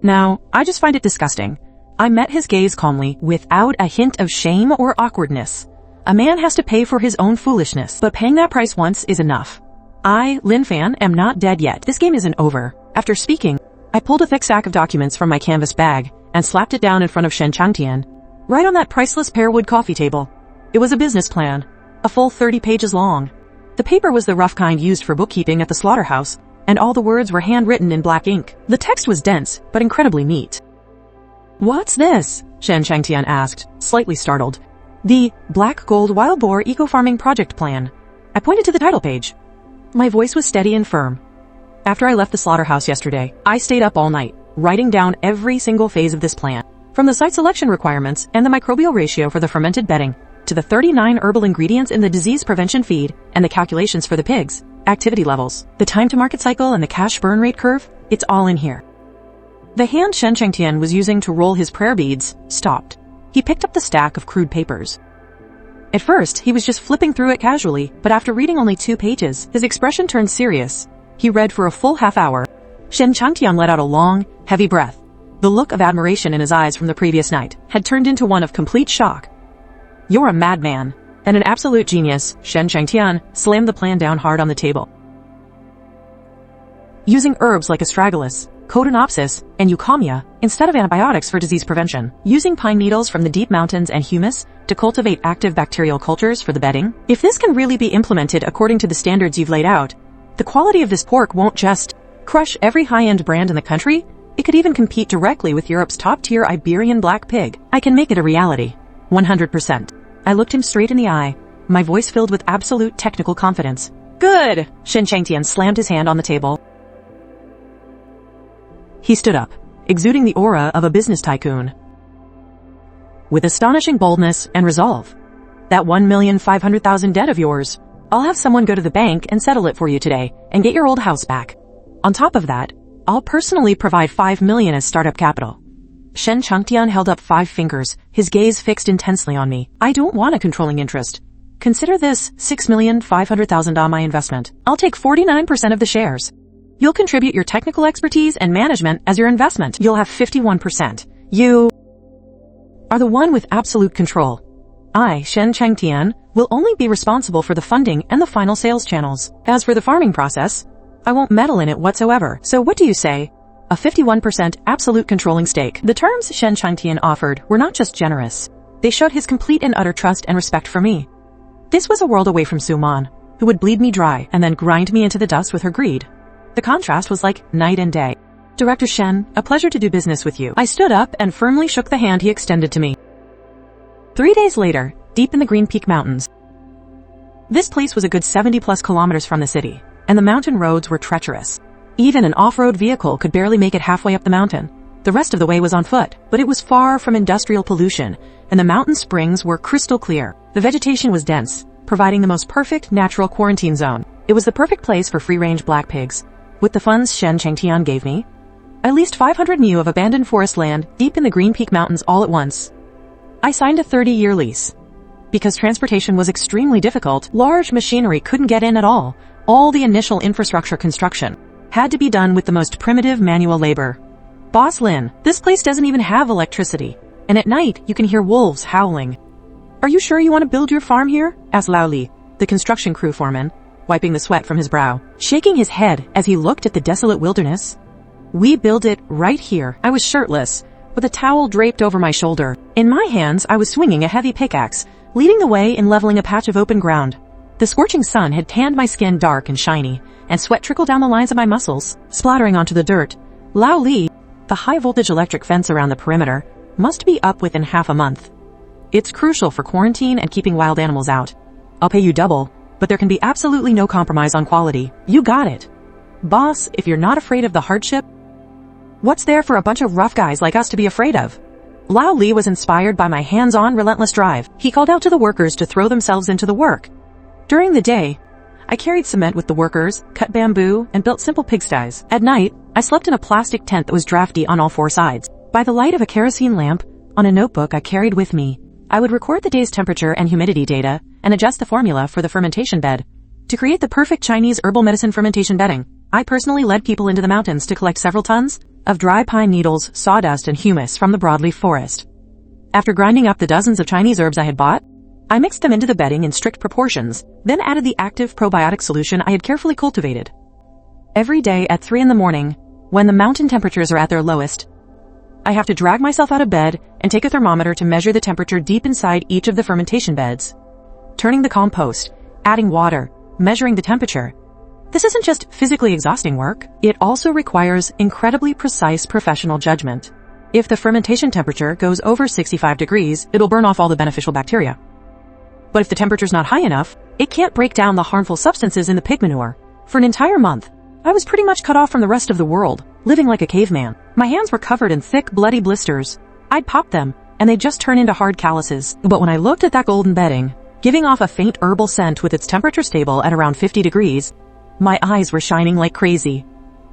Now, I just find it disgusting. I met his gaze calmly, without a hint of shame or awkwardness. A man has to pay for his own foolishness, but paying that price once is enough. I, Lin Fan, am not dead yet. This game isn't over. After speaking, I pulled a thick sack of documents from my canvas bag and slapped it down in front of Shen Changtian, right on that priceless pearwood coffee table. It was a business plan, a full 30 pages long. The paper was the rough kind used for bookkeeping at the slaughterhouse, and all the words were handwritten in black ink. The text was dense, but incredibly neat. What's this? Shen Changtian asked, slightly startled. The Black Gold Wild Boar Eco-Farming Project Plan. I pointed to the title page. My voice was steady and firm. After I left the slaughterhouse yesterday, I stayed up all night, writing down every single phase of this plan, from the site selection requirements and the microbial ratio for the fermented bedding, to the 39 herbal ingredients in the disease prevention feed and the calculations for the pigs, activity levels, the time to market cycle and the cash burn rate curve. It's all in here. The hand Shen Changtian was using to roll his prayer beads stopped. He picked up the stack of crude papers. At first, he was just flipping through it casually, but after reading only 2 pages, his expression turned serious. He read for a full half hour, Shen Changtian let out a long, heavy breath. The look of admiration in his eyes from the previous night had turned into one of complete shock. You're a madman, and an absolute genius. Shen Changtian slammed the plan down hard on the table. Using herbs like astragalus, Codonopsis, and eucommia instead of antibiotics for disease prevention. Using pine needles from the deep mountains and humus to cultivate active bacterial cultures for the bedding. If this can really be implemented according to the standards you've laid out, the quality of this pork won't just crush every high-end brand in the country, it could even compete directly with Europe's top-tier Iberian black pig. I can make it a reality. 100%. I looked him straight in the eye, my voice filled with absolute technical confidence. Good! Shen Changtian slammed his hand on the table. He stood up, exuding the aura of a business tycoon. With astonishing boldness and resolve. That 1,500,000 debt of yours, I'll have someone go to the bank and settle it for you today and get your old house back. On top of that, I'll personally provide 5 million as startup capital. Shen Changtian held up 5 fingers, his gaze fixed intensely on me. I don't want a controlling interest. Consider this 6,500,000 on my investment. I'll take 49% of the shares. You'll contribute your technical expertise and management as your investment. You'll have 51%. You are the one with absolute control. I, Shen Changtian, will only be responsible for the funding and the final sales channels. As for the farming process, I won't meddle in it whatsoever. So what do you say? A 51% absolute controlling stake. The terms Shen Changtian offered were not just generous. They showed his complete and utter trust and respect for me. This was a world away from Suman, who would bleed me dry and then grind me into the dust with her greed. The contrast was like night and day. Director Shen, a pleasure to do business with you. I stood up and firmly shook the hand he extended to me. 3 days later, deep in the Green Peak Mountains. This place was a good 70+ kilometers from the city, and the mountain roads were treacherous. Even an off-road vehicle could barely make it halfway up the mountain. The rest of the way was on foot, but it was far from industrial pollution, and the mountain springs were crystal clear. The vegetation was dense, providing the most perfect natural quarantine zone. It was the perfect place for free-range black pigs. With the funds Shen Changtian gave me, I leased 500 mu of abandoned forest land deep in the Green Peak Mountains all at once. I signed a 30-year lease. Because transportation was extremely difficult, large machinery couldn't get in at all. All the initial infrastructure construction had to be done with the most primitive manual labor. Boss Lin, this place doesn't even have electricity, and at night you can hear wolves howling. Are you sure you want to build your farm here? Asked Lao Li, the construction crew foreman, wiping the sweat from his brow, shaking his head as he looked at the desolate wilderness. We build it right here. I was shirtless, with a towel draped over my shoulder. In my hands, I was swinging a heavy pickaxe, leading the way in leveling a patch of open ground. The scorching sun had tanned my skin dark and shiny, and sweat trickled down the lines of my muscles, splattering onto the dirt. Lao Li, the high-voltage electric fence around the perimeter, must be up within half a month. It's crucial for quarantine and keeping wild animals out. I'll pay you double, but there can be absolutely no compromise on quality. You got it. Boss, if you're not afraid of the hardship, what's there for a bunch of rough guys like us to be afraid of? Lao Li was inspired by my hands-on, relentless drive. He called out to the workers to throw themselves into the work. During the day, I carried cement with the workers, cut bamboo, and built simple pigsties. At night, I slept in a plastic tent that was drafty on all 4 sides. By the light of a kerosene lamp, on a notebook I carried with me, I would record the day's temperature and humidity data and adjust the formula for the fermentation bed. To create the perfect Chinese herbal medicine fermentation bedding, I personally led people into the mountains to collect several tons of dry pine needles, sawdust, and humus from the broadleaf forest. After grinding up the dozens of Chinese herbs I had bought, I mixed them into the bedding in strict proportions, then added the active probiotic solution I had carefully cultivated. Every day at 3 in the morning, when the mountain temperatures are at their lowest, I have to drag myself out of bed and take a thermometer to measure the temperature deep inside each of the fermentation beds. Turning the compost, adding water, measuring the temperature. This isn't just physically exhausting work, it also requires incredibly precise professional judgment. If the fermentation temperature goes over 65 degrees, it'll burn off all the beneficial bacteria. But if the temperature's not high enough, it can't break down the harmful substances in the pig manure. For an entire month, I was pretty much cut off from the rest of the world, living like a caveman. My hands were covered in thick, bloody blisters. I'd pop them, and they'd just turn into hard calluses. But when I looked at that golden bedding, giving off a faint herbal scent with its temperature stable at around 50 degrees, my eyes were shining like crazy.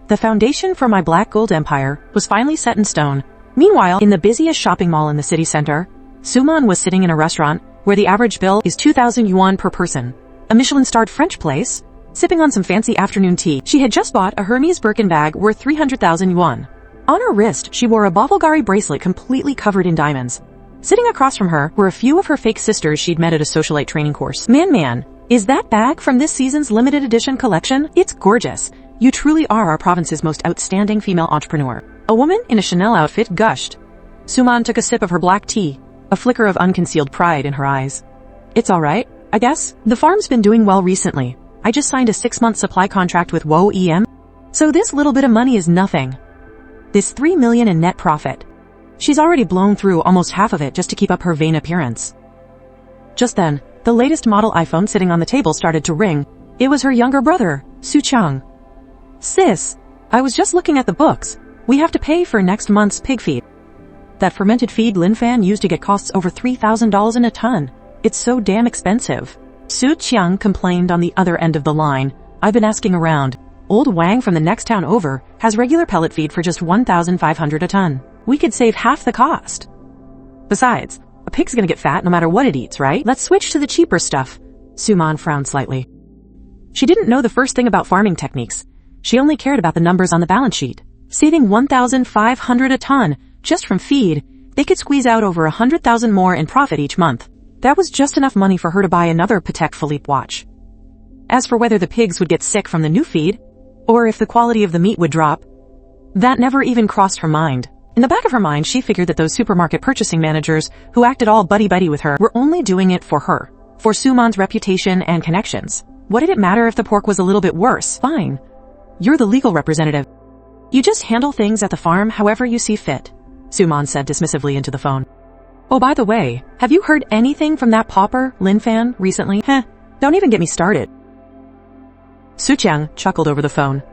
The foundation for my black gold empire was finally set in stone. Meanwhile, in the busiest shopping mall in the city center, Suman was sitting in a restaurant where the average bill is 2,000 yuan per person. A Michelin-starred French place, sipping on some fancy afternoon tea. She had just bought a Hermes Birkin bag worth 300,000 yuan. On her wrist, she wore a Bavelgari bracelet completely covered in diamonds. Sitting across from her were a few of her fake sisters she'd met at a socialite training course. Man, is that bag from this season's limited edition collection? It's gorgeous. You truly are our province's most outstanding female entrepreneur. A woman in a Chanel outfit gushed. Suman took a sip of her black tea, a flicker of unconcealed pride in her eyes. It's alright, I guess. The farm's been doing well recently. I just signed a 6-month supply contract with Wo EM. So this little bit of money is nothing. This 3 million in net profit. She's already blown through almost half of it just to keep up her vain appearance. Just then, the latest model iPhone sitting on the table started to ring. It was her younger brother, Su Chang. Sis, I was just looking at the books. We have to pay for next month's pig feed. That fermented feed Lin Fan used to get costs over $3,000 in a ton. It's so damn expensive. Su Qiang complained on the other end of the line. I've been asking around. Old Wang from the next town over has regular pellet feed for just 1,500 a ton. We could save half the cost. Besides, a pig's gonna get fat no matter what it eats, right? Let's switch to the cheaper stuff. Suman frowned slightly. She didn't know the first thing about farming techniques. She only cared about the numbers on the balance sheet. Saving 1,500 a ton just from feed, they could squeeze out over 100,000 more in profit each month. That was just enough money for her to buy another Patek Philippe watch. As for whether the pigs would get sick from the new feed, or if the quality of the meat would drop, that never even crossed her mind. In the back of her mind, she figured that those supermarket purchasing managers who acted all buddy-buddy with her were only doing it for her, for Suman's reputation and connections. What did it matter if the pork was a little bit worse? Fine. You're the legal representative. You just handle things at the farm however you see fit, Suman said dismissively into the phone. Oh, by the way, have you heard anything from that pauper, Lin Fan, recently? Don't even get me started. Su Qiang chuckled over the phone.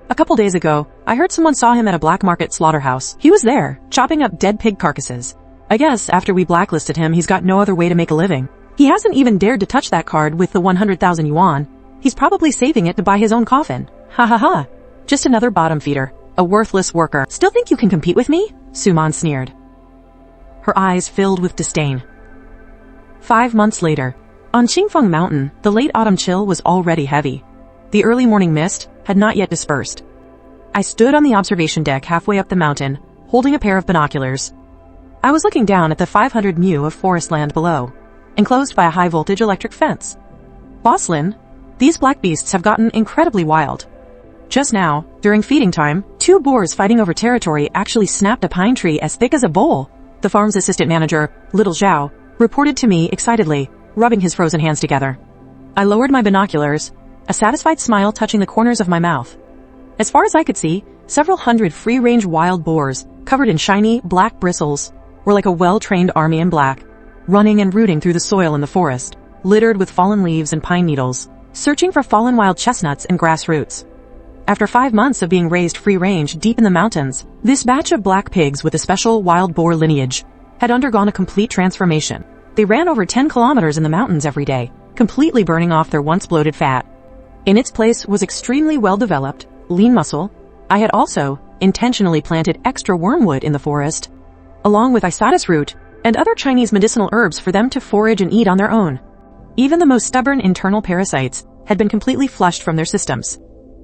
A couple days ago, I heard someone saw him at a black market slaughterhouse. He was there, chopping up dead pig carcasses. I guess after we blacklisted him, he's got no other way to make a living. He hasn't even dared to touch that card with the 100,000 yuan. He's probably saving it to buy his own coffin. Ha ha ha. Just another bottom feeder. A worthless worker. Still think you can compete with me? Suman sneered. Her eyes filled with disdain. 5 months later, on Qingfeng Mountain, the late autumn chill was already heavy. The early morning mist had not yet dispersed. I stood on the observation deck halfway up the mountain, holding a pair of binoculars. I was looking down at the 500 mu of forest land below, enclosed by a high-voltage electric fence. Boss Lin, these black beasts have gotten incredibly wild. Just now, during feeding time, 2 boars fighting over territory actually snapped a pine tree as thick as a bowl. The farm's assistant manager, Little Zhao, reported to me excitedly, rubbing his frozen hands together. I lowered my binoculars, a satisfied smile touching the corners of my mouth. As far as I could see, several hundred free-range wild boars, covered in shiny, black bristles, were like a well-trained army in black, running and rooting through the soil in the forest, littered with fallen leaves and pine needles, searching for fallen wild chestnuts and grass roots. After 5 months of being raised free-range deep in the mountains, this batch of black pigs with a special wild boar lineage had undergone a complete transformation. They ran over 10 kilometers in the mountains every day, completely burning off their once bloated fat. In its place was extremely well-developed, lean muscle. I had also intentionally planted extra wormwood in the forest, along with isatis root and other Chinese medicinal herbs for them to forage and eat on their own. Even the most stubborn internal parasites had been completely flushed from their systems.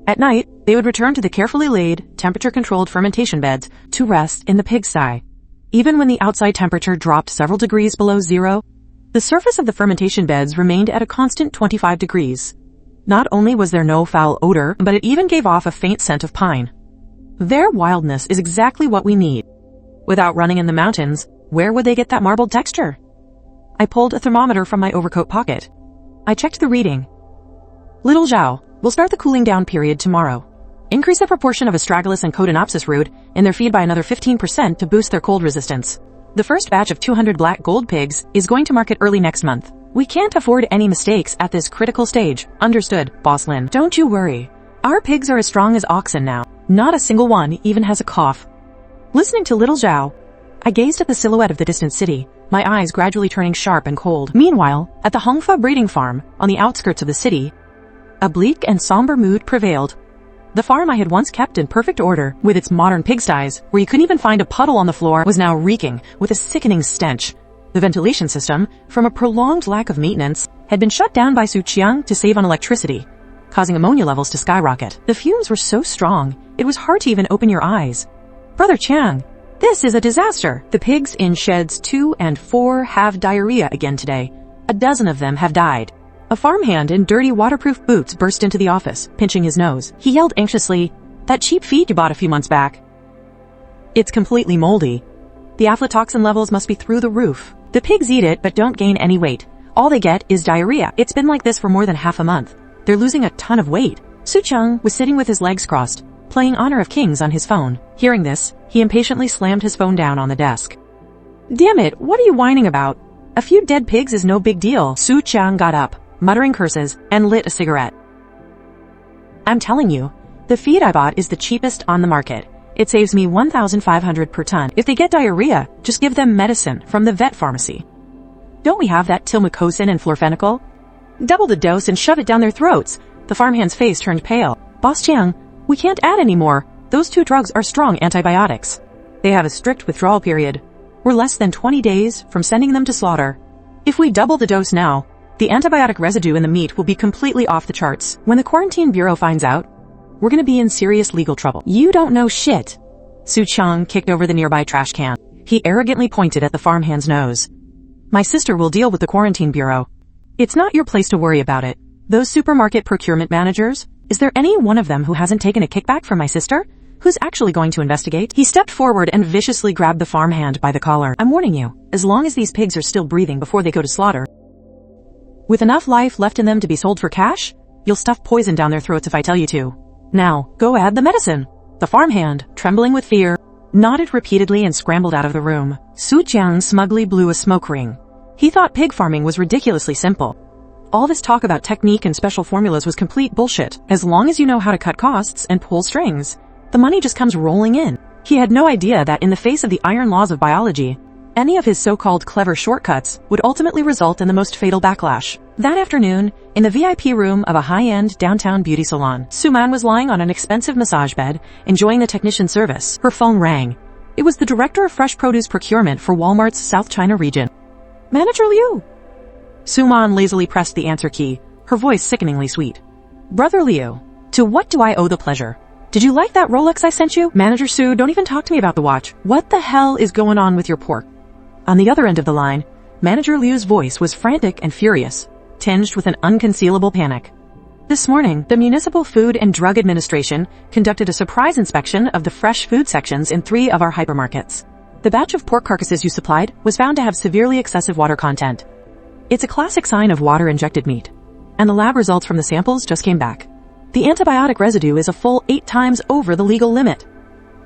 At night, they would return to the carefully laid, temperature-controlled fermentation beds to rest in the pigsty. Even when the outside temperature dropped several degrees below zero, the surface of the fermentation beds remained at a constant 25 degrees. Not only was there no foul odor, but it even gave off a faint scent of pine. Their wildness is exactly what we need. Without running in the mountains, where would they get that marbled texture? I pulled a thermometer from my overcoat pocket. I checked the reading. Little Zhao, we'll start the cooling down period tomorrow. Increase the proportion of astragalus and Codonopsis root in their feed by another 15% to boost their cold resistance. The first batch of 200 black gold pigs is going to market early next month. We can't afford any mistakes at this critical stage. Understood, Boss Lin. Don't you worry. Our pigs are as strong as oxen now. Not a single one even has a cough. Listening to Little Zhao, I gazed at the silhouette of the distant city, my eyes gradually turning sharp and cold. Meanwhile, at the Hongfa breeding farm, on the outskirts of the city, a bleak and somber mood prevailed. The farm I had once kept in perfect order, with its modern pigsties, where you couldn't even find a puddle on the floor, was now reeking with a sickening stench. The ventilation system, from a prolonged lack of maintenance, had been shut down by Su Qiang to save on electricity. causing ammonia levels to skyrocket. The fumes were so strong, it was hard to even open your eyes. Brother Chang, this is a disaster. The pigs in sheds 2 and 4 have diarrhea again today. A dozen of them have died. A farmhand in dirty waterproof boots burst into the office, pinching his nose. He yelled anxiously, "That cheap feed you bought a few months back. It's completely moldy. The aflatoxin levels must be through the roof. The pigs eat it but don't gain any weight. All they get is diarrhea. It's been like this for more than half a month. They're losing a ton of weight." Su Chang was sitting with his legs crossed, playing Honor of Kings on his phone. Hearing this, he impatiently slammed his phone down on the desk. "Damn it, what are you whining about? A few dead pigs is no big deal." Su Chang got up, muttering curses, and lit a cigarette. "I'm telling you, the feed I bought is the cheapest on the market. It saves me $1,500 per ton. If they get diarrhea, just give them medicine from the vet pharmacy. Don't we have that tilmacosin and florfenicol? Double the dose and shove it down their throats." The farmhand's face turned pale. "Boss Chiang, we can't add any more. Those 2 drugs are strong antibiotics. They have a strict withdrawal period. We're less than 20 days from sending them to slaughter. If we double the dose now, the antibiotic residue in the meat will be completely off the charts. When the quarantine bureau finds out, we're gonna be in serious legal trouble." "You don't know shit." Su Chang kicked over the nearby trash can. He arrogantly pointed at the farmhand's nose. "My sister will deal with the quarantine bureau. It's not your place to worry about it. Those supermarket procurement managers, is there any one of them who hasn't taken a kickback from my sister? Who's actually going to investigate?" He stepped forward and viciously grabbed the farmhand by the collar. "I'm warning you, as long as these pigs are still breathing before they go to slaughter, with enough life left in them to be sold for cash, you'll stuff poison down their throats if I tell you to. Now, go add the medicine." The farmhand, trembling with fear, nodded repeatedly and scrambled out of the room. Su Jiang smugly blew a smoke ring. He thought pig farming was ridiculously simple. All this talk about technique and special formulas was complete bullshit. As long as you know how to cut costs and pull strings, the money just comes rolling in. He had no idea that in the face of the iron laws of biology, any of his so-called clever shortcuts would ultimately result in the most fatal backlash. That afternoon, in the VIP room of a high-end downtown beauty salon, Suman was lying on an expensive massage bed, enjoying the technician service. Her phone rang. It was the director of fresh produce procurement for Walmart's South China region. "Manager Liu." Suman lazily pressed the answer key, her voice sickeningly sweet. "Brother Liu, to what do I owe the pleasure? Did you like that Rolex I sent you?" "Manager Su, don't even talk to me about the watch. What the hell is going on with your pork?" On the other end of the line, Manager Liu's voice was frantic and furious, tinged with an unconcealable panic. This morning, the Municipal Food and Drug Administration conducted a surprise inspection of the fresh food sections in 3 of our hypermarkets. The batch of pork carcasses you supplied was found to have severely excessive water content. It's a classic sign of water-injected meat, and the lab results from the samples just came back. The antibiotic residue is a full 8 times over the legal limit.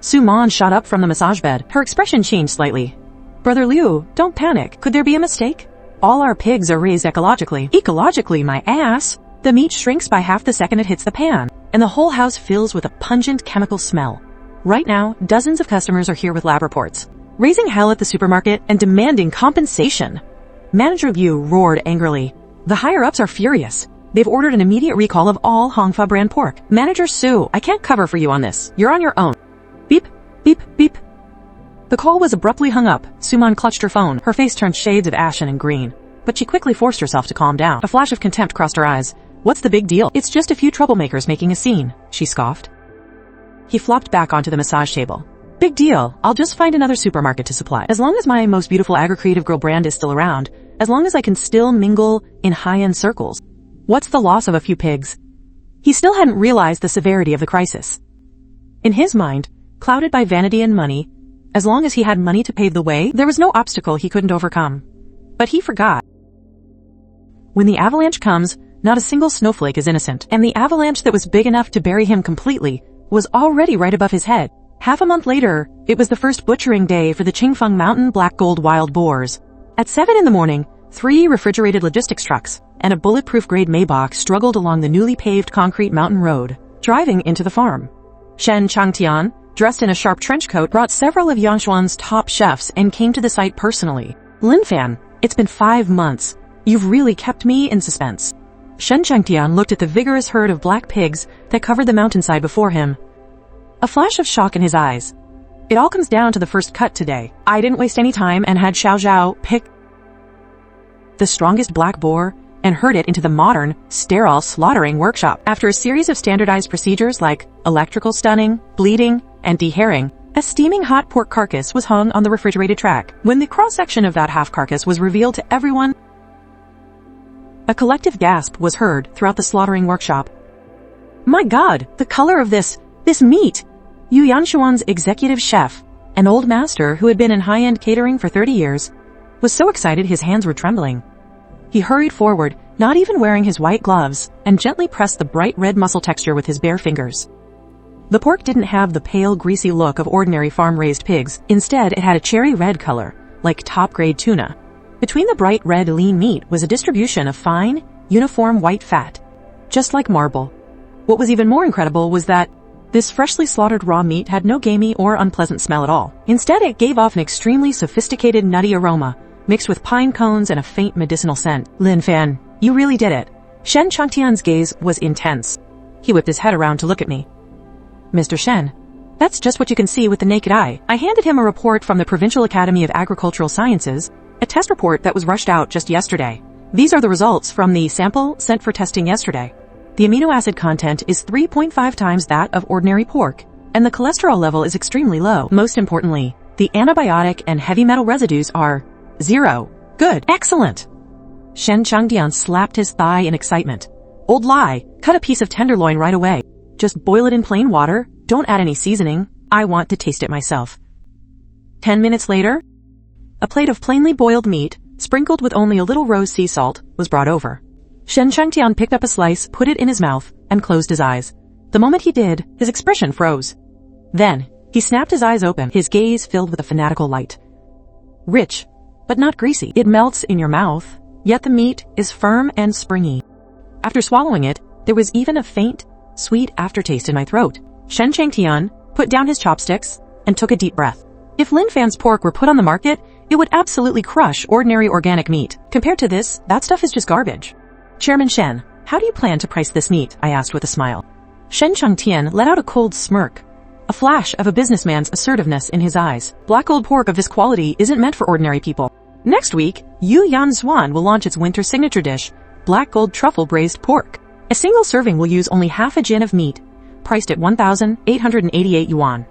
Suman shot up from the massage bed. Her expression changed slightly. "Brother Liu, don't panic. Could there be a mistake? All our pigs are raised ecologically." "Ecologically, my ass!" The meat shrinks by half the second it hits the pan, and the whole house fills with a pungent chemical smell. Right now, dozens of customers are here with lab reports, raising hell at the supermarket and demanding compensation. Manager Liu roared angrily. The higher-ups are furious. They've ordered an immediate recall of all Hongfa brand pork. "Manager Su, I can't cover for you on this. You're on your own." Beep, beep, beep. The call was abruptly hung up. Suman clutched her phone. Her face turned shades of ashen and green, but she quickly forced herself to calm down. A flash of contempt crossed her eyes. "What's the big deal? It's just a few troublemakers making a scene," she scoffed. He flopped back onto the massage table. "Big deal. I'll just find another supermarket to supply. As long as my most beautiful agri-creative girl brand is still around, as long as I can still mingle in high-end circles. What's the loss of a few pigs?" He still hadn't realized the severity of the crisis. In his mind, clouded by vanity and money, as long as he had money to pave the way, there was no obstacle he couldn't overcome. But he forgot. When the avalanche comes, not a single snowflake is innocent, and the avalanche that was big enough to bury him completely was already right above his head. Half a month later, it was the first butchering day for the Qingfeng Mountain Black Gold wild boars. At 7 in the morning, 3 refrigerated logistics trucks and a bulletproof-grade Maybach struggled along the newly paved concrete mountain road, driving into the farm. Shen Changtian, dressed in a sharp trench coat, brought several of Yangshuan's top chefs and came to the site personally. "Lin Fan, it's been 5 months. You've really kept me in suspense." Shen Changtian looked at the vigorous herd of black pigs that covered the mountainside before him. A flash of shock in his eyes. "It all comes down to the first cut today. I didn't waste any time and had Xiao Zhao pick the strongest black boar and herd it into the modern, sterile slaughtering workshop. After a series of standardized procedures like electrical stunning, bleeding, and dehairing, a steaming hot pork carcass was hung on the refrigerated track. When the cross-section of that half carcass was revealed to everyone, a collective gasp was heard throughout the slaughtering workshop. My God, the color of this meat! Yu Yanshuan's executive chef, an old master who had been in high-end catering for 30 years, was so excited his hands were trembling. He hurried forward, not even wearing his white gloves, and gently pressed the bright red muscle texture with his bare fingers. The pork didn't have the pale, greasy look of ordinary farm-raised pigs. Instead, it had a cherry red color, like top-grade tuna. Between the bright red lean meat was a distribution of fine, uniform white fat, just like marble. What was even more incredible was that this freshly slaughtered raw meat had no gamey or unpleasant smell at all. Instead, it gave off an extremely sophisticated nutty aroma, mixed with pine cones and a faint medicinal scent. Lin Fan, you really did it. Shen Changtian's gaze was intense. He whipped his head around to look at me. Mr. Shen, that's just what you can see with the naked eye. I handed him a report from the Provincial Academy of Agricultural Sciences, a test report that was rushed out just yesterday. These are the results from the sample sent for testing yesterday. The amino acid content is 3.5 times that of ordinary pork, and the cholesterol level is extremely low. Most importantly, the antibiotic and heavy metal residues are 0. Good. Excellent. Shen Changdian slapped his thigh in excitement. Old lie. Cut a piece of tenderloin right away. Just boil it in plain water. Don't add any seasoning. I want to taste it myself. 10 minutes later, a plate of plainly boiled meat, sprinkled with only a little rose sea salt, was brought over. Shen Changtian picked up a slice, put it in his mouth, and closed his eyes. The moment he did, his expression froze. Then, he snapped his eyes open, his gaze filled with a fanatical light. Rich, but not greasy. It melts in your mouth, yet the meat is firm and springy. After swallowing it, there was even a faint, sweet aftertaste in my throat. Shen Changtian put down his chopsticks and took a deep breath. If Lin Fan's pork were put on the market, it would absolutely crush ordinary organic meat. Compared to this, that stuff is just garbage. Chairman Shen, how do you plan to price this meat? I asked with a smile. Shen Changtian let out a cold smirk, a flash of a businessman's assertiveness in his eyes. Black gold pork of this quality isn't meant for ordinary people. Next week, Yu Yanshuan will launch its winter signature dish, black gold truffle braised pork. A single serving will use only half a jin of meat, priced at 1,888 yuan.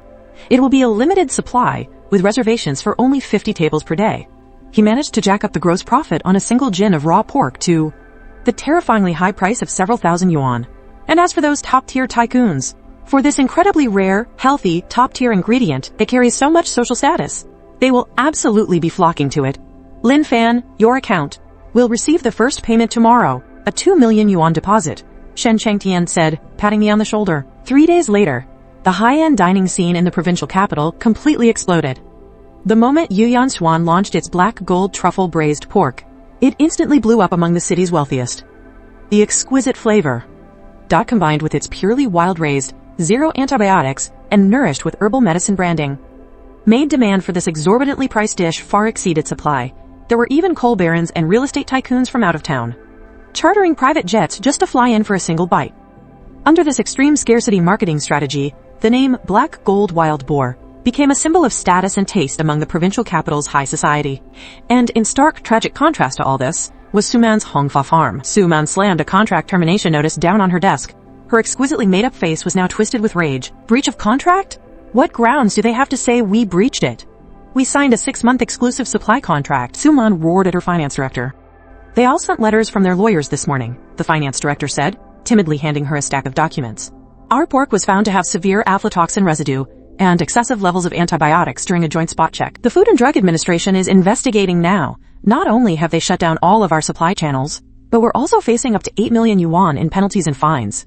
It will be a limited supply, with reservations for only 50 tables per day. He managed to jack up the gross profit on a single jin of raw pork to the terrifyingly high price of several thousand yuan. And as for those top-tier tycoons, for this incredibly rare, healthy, top-tier ingredient that carries so much social status, they will absolutely be flocking to it. Lin Fan, your account will receive the first payment tomorrow, a 2 million yuan deposit, Shen Changtian said, patting me on the shoulder. 3 days later, the high-end dining scene in the provincial capital completely exploded. The moment Yu Yanshuan launched its black gold truffle braised pork, it instantly blew up among the city's wealthiest. The exquisite flavor, combined with its purely wild-raised, zero antibiotics, and nourished with herbal medicine branding, made demand for this exorbitantly priced dish far exceed its supply. There were even coal barons and real estate tycoons from out of town, chartering private jets just to fly in for a single bite. Under this extreme scarcity marketing strategy, the name Black Gold Wild Boar became a symbol of status and taste among the provincial capital's high society. And in stark tragic contrast to all this was Suman's Hongfa farm. Suman slammed a contract termination notice down on her desk. Her exquisitely made-up face was now twisted with rage. Breach of contract? What grounds do they have to say we breached it? We signed a 6-month exclusive supply contract. Suman roared at her finance director. They all sent letters from their lawyers this morning, the finance director said, timidly handing her a stack of documents. Our pork was found to have severe aflatoxin residue and excessive levels of antibiotics during a joint spot check. The Food and Drug Administration is investigating now. Not only have they shut down all of our supply channels, but we're also facing up to 8 million yuan in penalties and fines.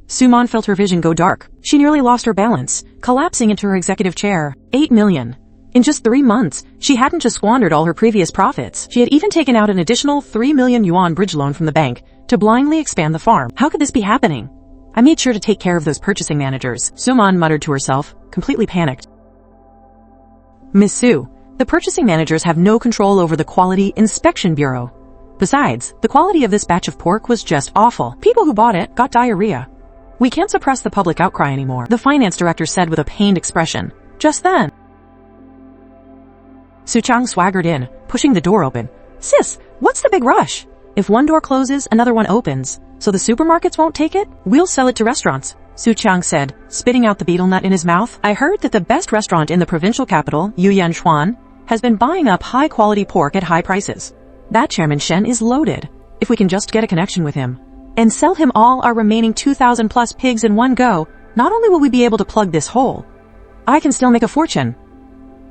Suman felt her vision go dark. She nearly lost her balance, collapsing into her executive chair. 8 million. In just 3 months, she hadn't just squandered all her previous profits. She had even taken out an additional 3 million yuan bridge loan from the bank to blindly expand the farm. How could this be happening? I made sure to take care of those purchasing managers, Suman muttered to herself, completely panicked. Miss Su, the purchasing managers have no control over the Quality Inspection Bureau. Besides, the quality of this batch of pork was just awful. People who bought it got diarrhea. We can't suppress the public outcry anymore, the finance director said with a pained expression. Just then, Su Chang swaggered in, pushing the door open. Sis, what's the big rush? If one door closes, another one opens. So the supermarkets won't take it? We'll sell it to restaurants, Su Chang said, spitting out the betel nut in his mouth. I heard that the best restaurant in the provincial capital, Yuyanshuan, has been buying up high-quality pork at high prices. That Chairman Shen is loaded. If we can just get a connection with him and sell him all our remaining 2,000 plus pigs in one go, not only will we be able to plug this hole, I can still make a fortune.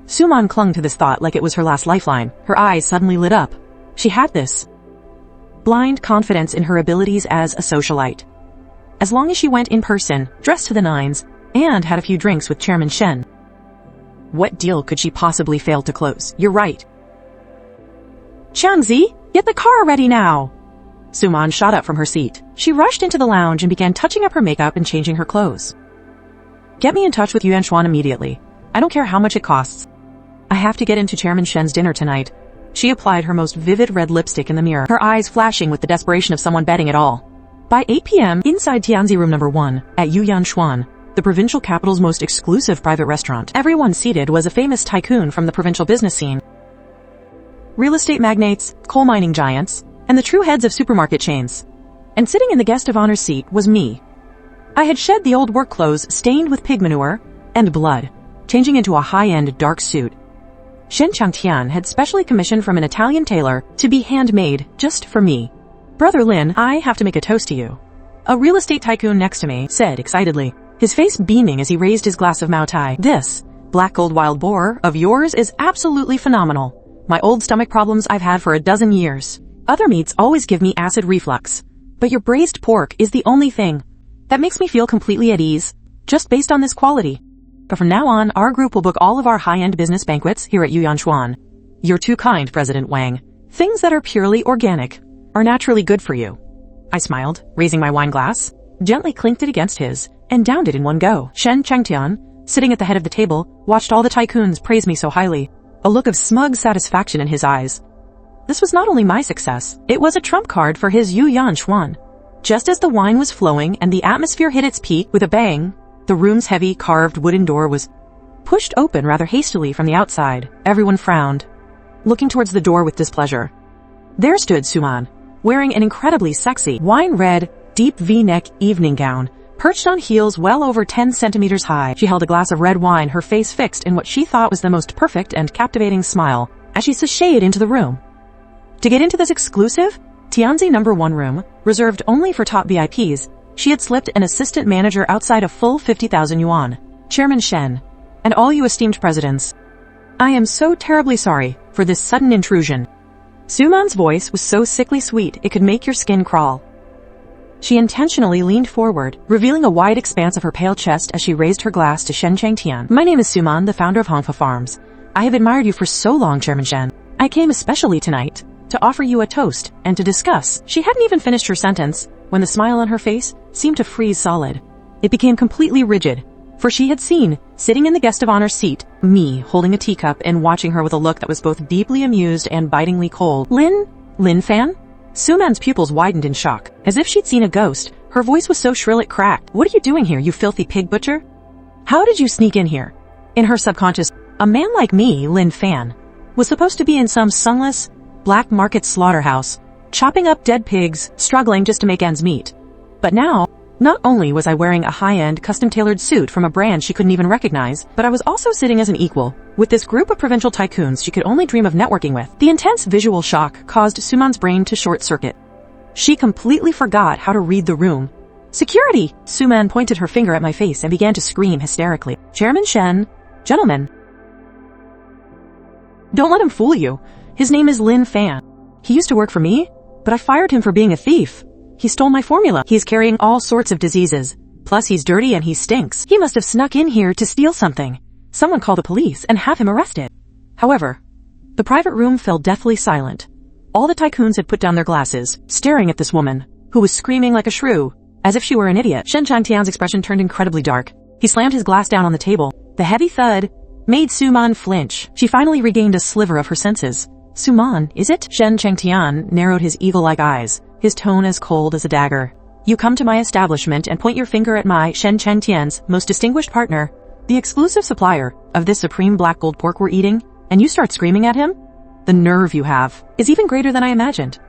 Suman clung to this thought like it was her last lifeline. Her eyes suddenly lit up. She had this blind confidence in her abilities as a socialite. As long as she went in person, dressed to the nines, and had a few drinks with Chairman Shen, what deal could she possibly fail to close? You're right. Changzi, get the car ready now! Suman shot up from her seat. She rushed into the lounge and began touching up her makeup and changing her clothes. Get me in touch with Yuan Xuan immediately. I don't care how much it costs. I have to get into Chairman Shen's dinner tonight. She applied her most vivid red lipstick in the mirror, her eyes flashing with the desperation of someone betting it all. By 8 p.m., inside Tianzi room number 1, at Yuyanshuan, the provincial capital's most exclusive private restaurant, everyone seated was a famous tycoon from the provincial business scene. Real estate magnates, coal mining giants, and the true heads of supermarket chains. And sitting in the guest of honor seat was me. I had shed the old work clothes stained with pig manure and blood, changing into a high-end dark suit. Shen Changtian had specially commissioned from an Italian tailor to be handmade just for me. Brother Lin, I have to make a toast to you. A real estate tycoon next to me said excitedly, his face beaming as he raised his glass of Mao Tai. This black gold wild boar of yours is absolutely phenomenal. My old stomach problems I've had for a dozen years. Other meats always give me acid reflux, but your braised pork is the only thing that makes me feel completely at ease, just based on this quality. But from now on, our group will book all of our high-end business banquets here at Yuyanshuan. You're too kind, President Wang. Things that are purely organic are naturally good for you. I smiled, raising my wine glass, gently clinked it against his, and downed it in one go. Shen Changtian, sitting at the head of the table, watched all the tycoons praise me so highly, a look of smug satisfaction in his eyes. This was not only my success, it was a trump card for his Yuyanshuan. Just as the wine was flowing and the atmosphere hit its peak with a bang, the room's heavy, carved wooden door was pushed open rather hastily from the outside. Everyone frowned, looking towards the door with displeasure. There stood Suman, wearing an incredibly sexy, wine-red, deep V-neck evening gown, perched on heels well over 10 centimeters high. She held a glass of red wine, her face fixed in what she thought was the most perfect and captivating smile, as she sashayed into the room. To get into this exclusive Tianzi number 1 room, reserved only for top VIPs, she had slipped an assistant manager outside a full 50,000 yuan. Chairman Shen, and all you esteemed presidents, I am so terribly sorry for this sudden intrusion. Suman's voice was so sickly sweet it could make your skin crawl. She intentionally leaned forward, revealing a wide expanse of her pale chest as she raised her glass to Shen Changtian. My name is Suman, the founder of Hongfa Farms. I have admired you for so long, Chairman Shen. I came especially tonight to offer you a toast and to discuss. She hadn't even finished her sentence when the smile on her face seemed to freeze solid. It became completely rigid, for she had seen, sitting in the guest of honor seat, me holding a teacup and watching her with a look that was both deeply amused and bitingly cold. Lin fan? Suman's pupils widened in shock. As if she'd seen a ghost, her voice was so shrill it cracked. What are you doing here, you filthy pig butcher? How did you sneak in here? In her subconscious, a man like me, Lin Fan, was supposed to be in some sunless, black market slaughterhouse, chopping up dead pigs, struggling just to make ends meet. But now, not only was I wearing a high-end, custom-tailored suit from a brand she couldn't even recognize, but I was also sitting as an equal with this group of provincial tycoons she could only dream of networking with. The intense visual shock caused Suman's brain to short-circuit. She completely forgot how to read the room. Security! Suman pointed her finger at my face and began to scream hysterically. Chairman Shen, gentlemen. Don't let him fool you. His name is Lin Fan. He used to work for me, but I fired him for being a thief. He stole my formula. He's carrying all sorts of diseases. Plus he's dirty and he stinks. He must have snuck in here to steal something. Someone call the police and have him arrested. However, the private room fell deathly silent. All the tycoons had put down their glasses, staring at this woman, who was screaming like a shrew, as if she were an idiot. Shen Changtian's expression turned incredibly dark. He slammed his glass down on the table. The heavy thud made Suman flinch. She finally regained a sliver of her senses. Suman, is it? Shen Changtian narrowed his eagle-like eyes, his tone as cold as a dagger. You come to my establishment and point your finger at my, Shen Changtian's, most distinguished partner, the exclusive supplier of this supreme black gold pork we're eating, and you start screaming at him? The nerve you have is even greater than I imagined.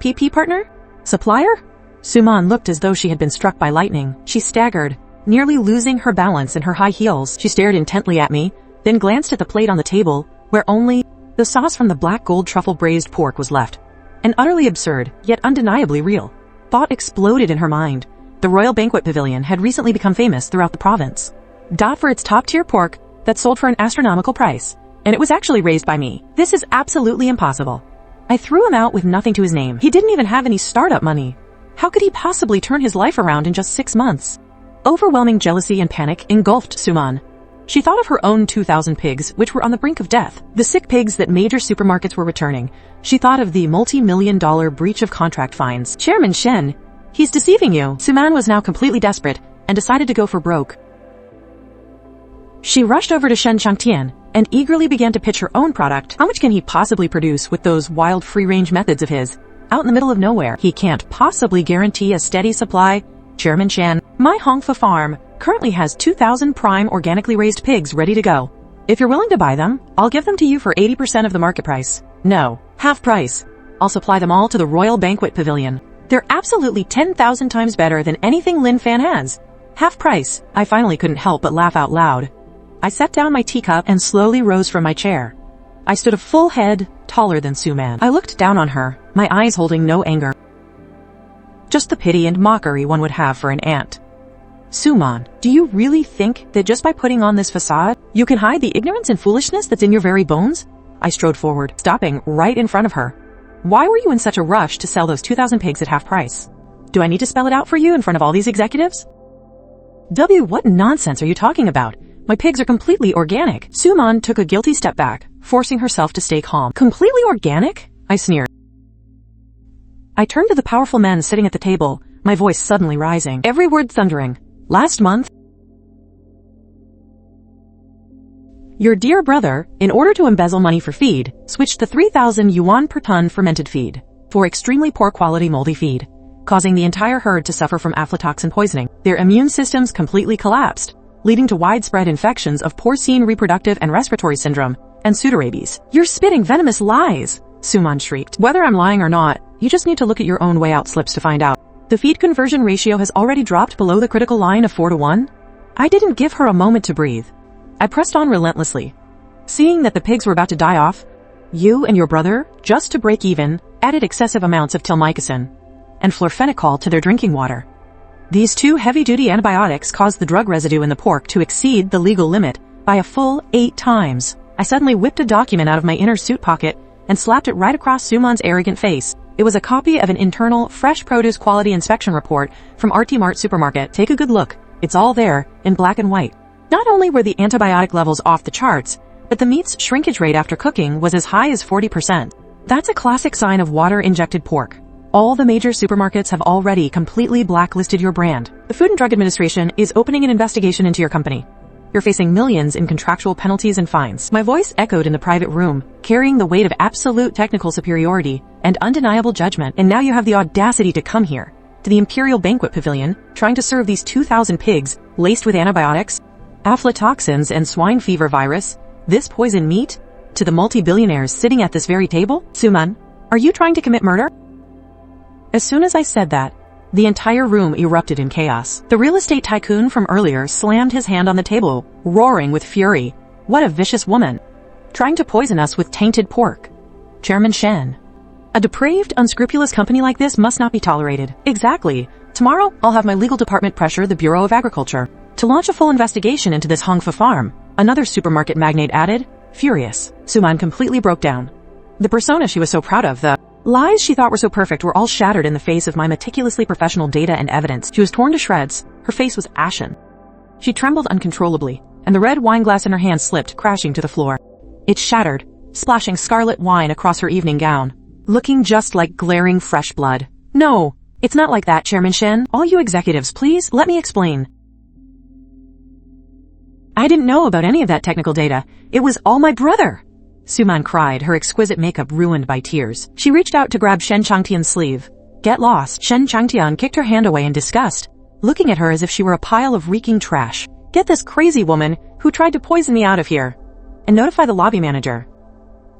PP partner? Supplier? Suman looked as though she had been struck by lightning. She staggered, nearly losing her balance in her high heels. She stared intently at me, then glanced at the plate on the table, where only the sauce from the black gold truffle braised pork was left. An utterly absurd, yet undeniably real thought exploded in her mind. The Royal Banquet Pavilion had recently become famous throughout the province. For its top-tier pork that sold for an astronomical price. And it was actually raised by me. This is absolutely impossible. I threw him out with nothing to his name. He didn't even have any startup money. How could he possibly turn his life around in just 6 months? Overwhelming jealousy and panic engulfed Suman. She thought of her own 2,000 pigs, which were on the brink of death. The sick pigs that major supermarkets were returning. She thought of the multi-million-dollar breach of contract fines. Chairman Shen, he's deceiving you. Suman was now completely desperate and decided to go for broke. She rushed over to Shen Changtian and eagerly began to pitch her own product. How much can he possibly produce with those wild free-range methods of his? Out in the middle of nowhere. He can't possibly guarantee a steady supply. Chairman Shen, my Hongfa farm currently has 2,000 prime organically raised pigs ready to go. If you're willing to buy them, I'll give them to you for 80% of the market price. No, half price. I'll supply them all to the Royal Banquet Pavilion. They're absolutely 10,000 times better than anything Lin Fan has. Half price. I finally couldn't help but laugh out loud. I set down my teacup and slowly rose from my chair. I stood a full head taller than Suman. I looked down on her, my eyes holding no anger. Just the pity and mockery one would have for an aunt. Suman, do you really think that just by putting on this facade, you can hide the ignorance and foolishness that's in your very bones? I strode forward, stopping right in front of her. Why were you in such a rush to sell those 2,000 pigs at half price? Do I need to spell it out for you in front of all these executives? What nonsense are you talking about? My pigs are completely organic. Suman took a guilty step back, forcing herself to stay calm. Completely organic? I sneered. I turned to the powerful men sitting at the table, my voice suddenly rising, every word thundering. Last month, your dear brother, in order to embezzle money for feed, switched the 3,000 yuan per ton fermented feed for extremely poor quality moldy feed, causing the entire herd to suffer from aflatoxin poisoning. Their immune systems completely collapsed, leading to widespread infections of porcine reproductive and respiratory syndrome and pseudorabies. You're spitting venomous lies, Suman shrieked. Whether I'm lying or not, you just need to look at your own way out slips to find out. The feed conversion ratio has already dropped below the critical line of 4-to-1. I didn't give her a moment to breathe. I pressed on relentlessly. Seeing that the pigs were about to die off, you and your brother, just to break even, added excessive amounts of tilmycin and florfenicol to their drinking water. These two heavy-duty antibiotics caused the drug residue in the pork to exceed the legal limit by a full 8 times. I suddenly whipped a document out of my inner suit pocket and slapped it right across Suman's arrogant face. It was a copy of an internal fresh produce quality inspection report from RT Mart supermarket. Take a good look. It's all there, in black and white. Not only were the antibiotic levels off the charts, but the meat's shrinkage rate after cooking was as high as 40%. That's a classic sign of water-injected pork. All the major supermarkets have already completely blacklisted your brand. The Food and Drug Administration is opening an investigation into your company. You're facing millions in contractual penalties and fines. My voice echoed in the private room, carrying the weight of absolute technical superiority and undeniable judgment. And now you have the audacity to come here, to the Imperial Banquet Pavilion, trying to serve these 2,000 pigs laced with antibiotics, aflatoxins, and swine fever virus, this poison meat, to the multi-billionaires sitting at this very table? Suman, are you trying to commit murder? As soon as I said that, the entire room erupted in chaos. The real estate tycoon from earlier slammed his hand on the table, roaring with fury. What a vicious woman. Trying to poison us with tainted pork. Chairman Shen. A depraved, unscrupulous company like this must not be tolerated. Exactly. Tomorrow, I'll have my legal department pressure the Bureau of Agriculture to launch a full investigation into this Hongfa farm. Another supermarket magnate added, furious. Suman completely broke down. The persona she was so proud of, the lies she thought were so perfect, were all shattered in the face of my meticulously professional data and evidence. She was torn to shreds. Her face was ashen. She trembled uncontrollably, and the red wine glass in her hand slipped, crashing to the floor. It shattered, splashing scarlet wine across her evening gown, looking just like glaring fresh blood. No, it's not like that, Chairman Shen. All you executives, please, let me explain. I didn't know about any of that technical data. It was all my brother. Suman cried, her exquisite makeup ruined by tears. She reached out to grab Shen Changtian's sleeve. Get lost. Shen Changtian kicked her hand away in disgust, looking at her as if she were a pile of reeking trash. Get this crazy woman who tried to poison me out of here, and notify the lobby manager.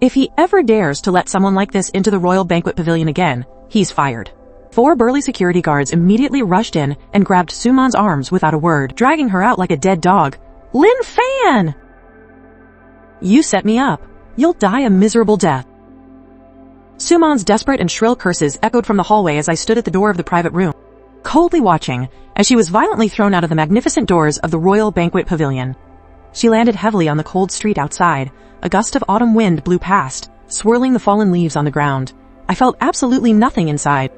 If he ever dares to let someone like this into the royal banquet pavilion again, he's fired. 4 burly security guards immediately rushed in and grabbed Suman's arms without a word, dragging her out like a dead dog. Lin Fan! You set me up. You'll die a miserable death. Suman's desperate and shrill curses echoed from the hallway as I stood at the door of the private room, coldly watching as she was violently thrown out of the magnificent doors of the royal banquet pavilion. She landed heavily on the cold street outside. A gust of autumn wind blew past, swirling the fallen leaves on the ground. I felt absolutely nothing inside.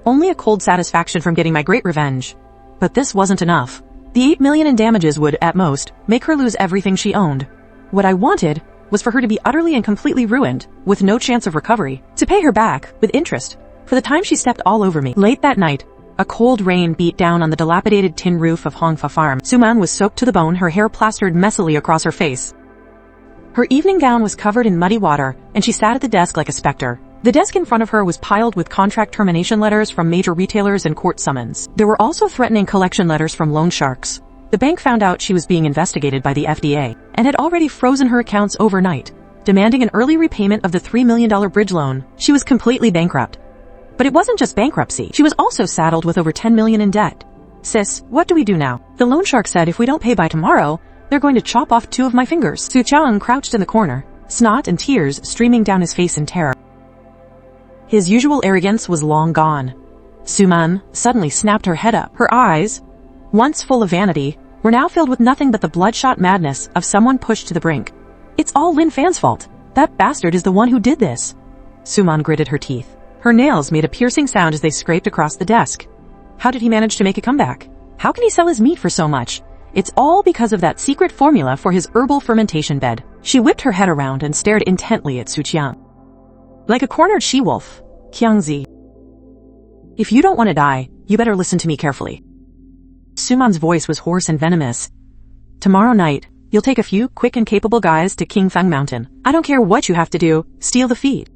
Only a cold satisfaction from getting my great revenge. But this wasn't enough. The 8 million in damages would, at most, make her lose everything she owned. What I wanted was for her to be utterly and completely ruined, with no chance of recovery, to pay her back, with interest, for the time she stepped all over me. Late that night, a cold rain beat down on the dilapidated tin roof of Hongfa Farm. Suman was soaked to the bone, her hair plastered messily across her face. Her evening gown was covered in muddy water, and she sat at the desk like a specter. The desk in front of her was piled with contract termination letters from major retailers and court summons. There were also threatening collection letters from loan sharks. The bank found out she was being investigated by the FDA and had already frozen her accounts overnight, demanding an early repayment of the $3 million bridge loan. She was completely bankrupt. But it wasn't just bankruptcy. She was also saddled with over 10 million in debt. Sis, what do we do now? The loan shark said if we don't pay by tomorrow, they're going to chop off 2 of my fingers. Su Chang crouched in the corner, snot and tears streaming down his face in terror. His usual arrogance was long gone. Suman suddenly snapped her head up. Her eyes, once full of vanity, were now filled with nothing but the bloodshot madness of someone pushed to the brink. It's all Lin Fan's fault. That bastard is the one who did this. Suman gritted her teeth. Her nails made a piercing sound as they scraped across the desk. How did he manage to make a comeback? How can he sell his meat for so much? It's all because of that secret formula for his herbal fermentation bed. She whipped her head around and stared intently at Su Qiang. Like a cornered she-wolf, Qiangzi. If you don't want to die, you better listen to me carefully. Suman's voice was hoarse and venomous. Tomorrow night, you'll take a few quick and capable guys to Qingfeng Mountain. I don't care what you have to do, steal the feed.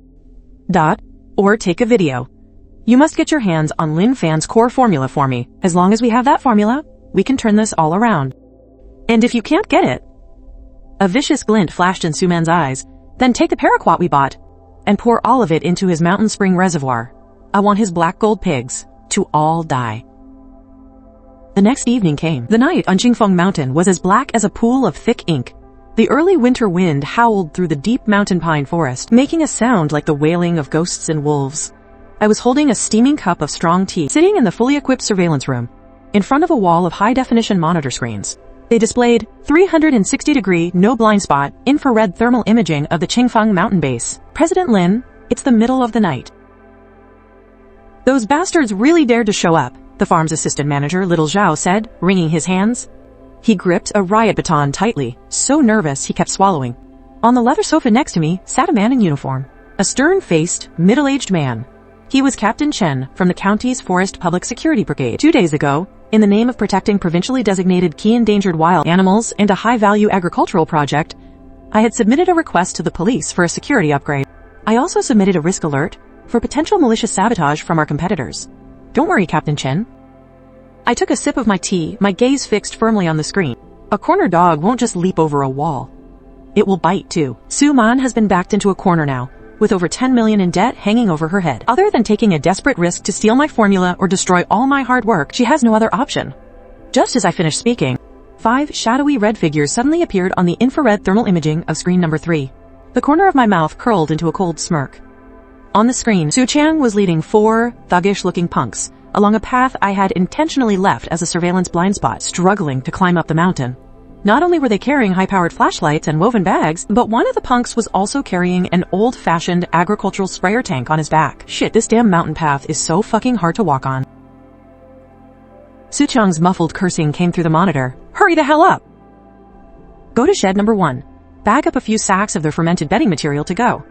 Or take a video. You must get your hands on Lin Fan's core formula for me. As long as we have that formula, we can turn this all around. And if you can't get it... A vicious glint flashed in Suman's eyes. Then take the paraquat we bought and pour all of it into his mountain spring reservoir. I want his black gold pigs to all die. The next evening came. The night on Qingfeng Mountain was as black as a pool of thick ink. The early winter wind howled through the deep mountain pine forest, making a sound like the wailing of ghosts and wolves. I was holding a steaming cup of strong tea, sitting in the fully equipped surveillance room, in front of a wall of high-definition monitor screens. They displayed 360-degree, no blind spot, infrared thermal imaging of the Qingfeng mountain base. President Lin, it's the middle of the night. Those bastards really dared to show up, the farm's assistant manager, Little Zhao, said, wringing his hands. He gripped a riot baton tightly, so nervous he kept swallowing. On the leather sofa next to me sat a man in uniform. A stern-faced, middle-aged man. He was Captain Chen from the county's Forest Public Security Brigade. 2 days ago, in the name of protecting provincially designated key endangered wild animals and a high-value agricultural project, I had submitted a request to the police for a security upgrade. I also submitted a risk alert for potential malicious sabotage from our competitors. Don't worry, Captain Chen. I took a sip of my tea, my gaze fixed firmly on the screen. A corner dog won't just leap over a wall. It will bite too. Suman has been backed into a corner now, with over 10 million in debt hanging over her head. Other than taking a desperate risk to steal my formula or destroy all my hard work, she has no other option. Just as I finished speaking, 5 shadowy red figures suddenly appeared on the infrared thermal imaging of screen number 3. The corner of my mouth curled into a cold smirk. On the screen, Su Qiang was leading 4 thuggish-looking punks along a path I had intentionally left as a surveillance blind spot, struggling to climb up the mountain. Not only were they carrying high-powered flashlights and woven bags, but one of the punks was also carrying an old-fashioned agricultural sprayer tank on his back. Shit, this damn mountain path is so fucking hard to walk on. Su Qiang's muffled cursing came through the monitor. Hurry the hell up! Go to shed number 1. Bag up a few sacks of their fermented bedding material to go.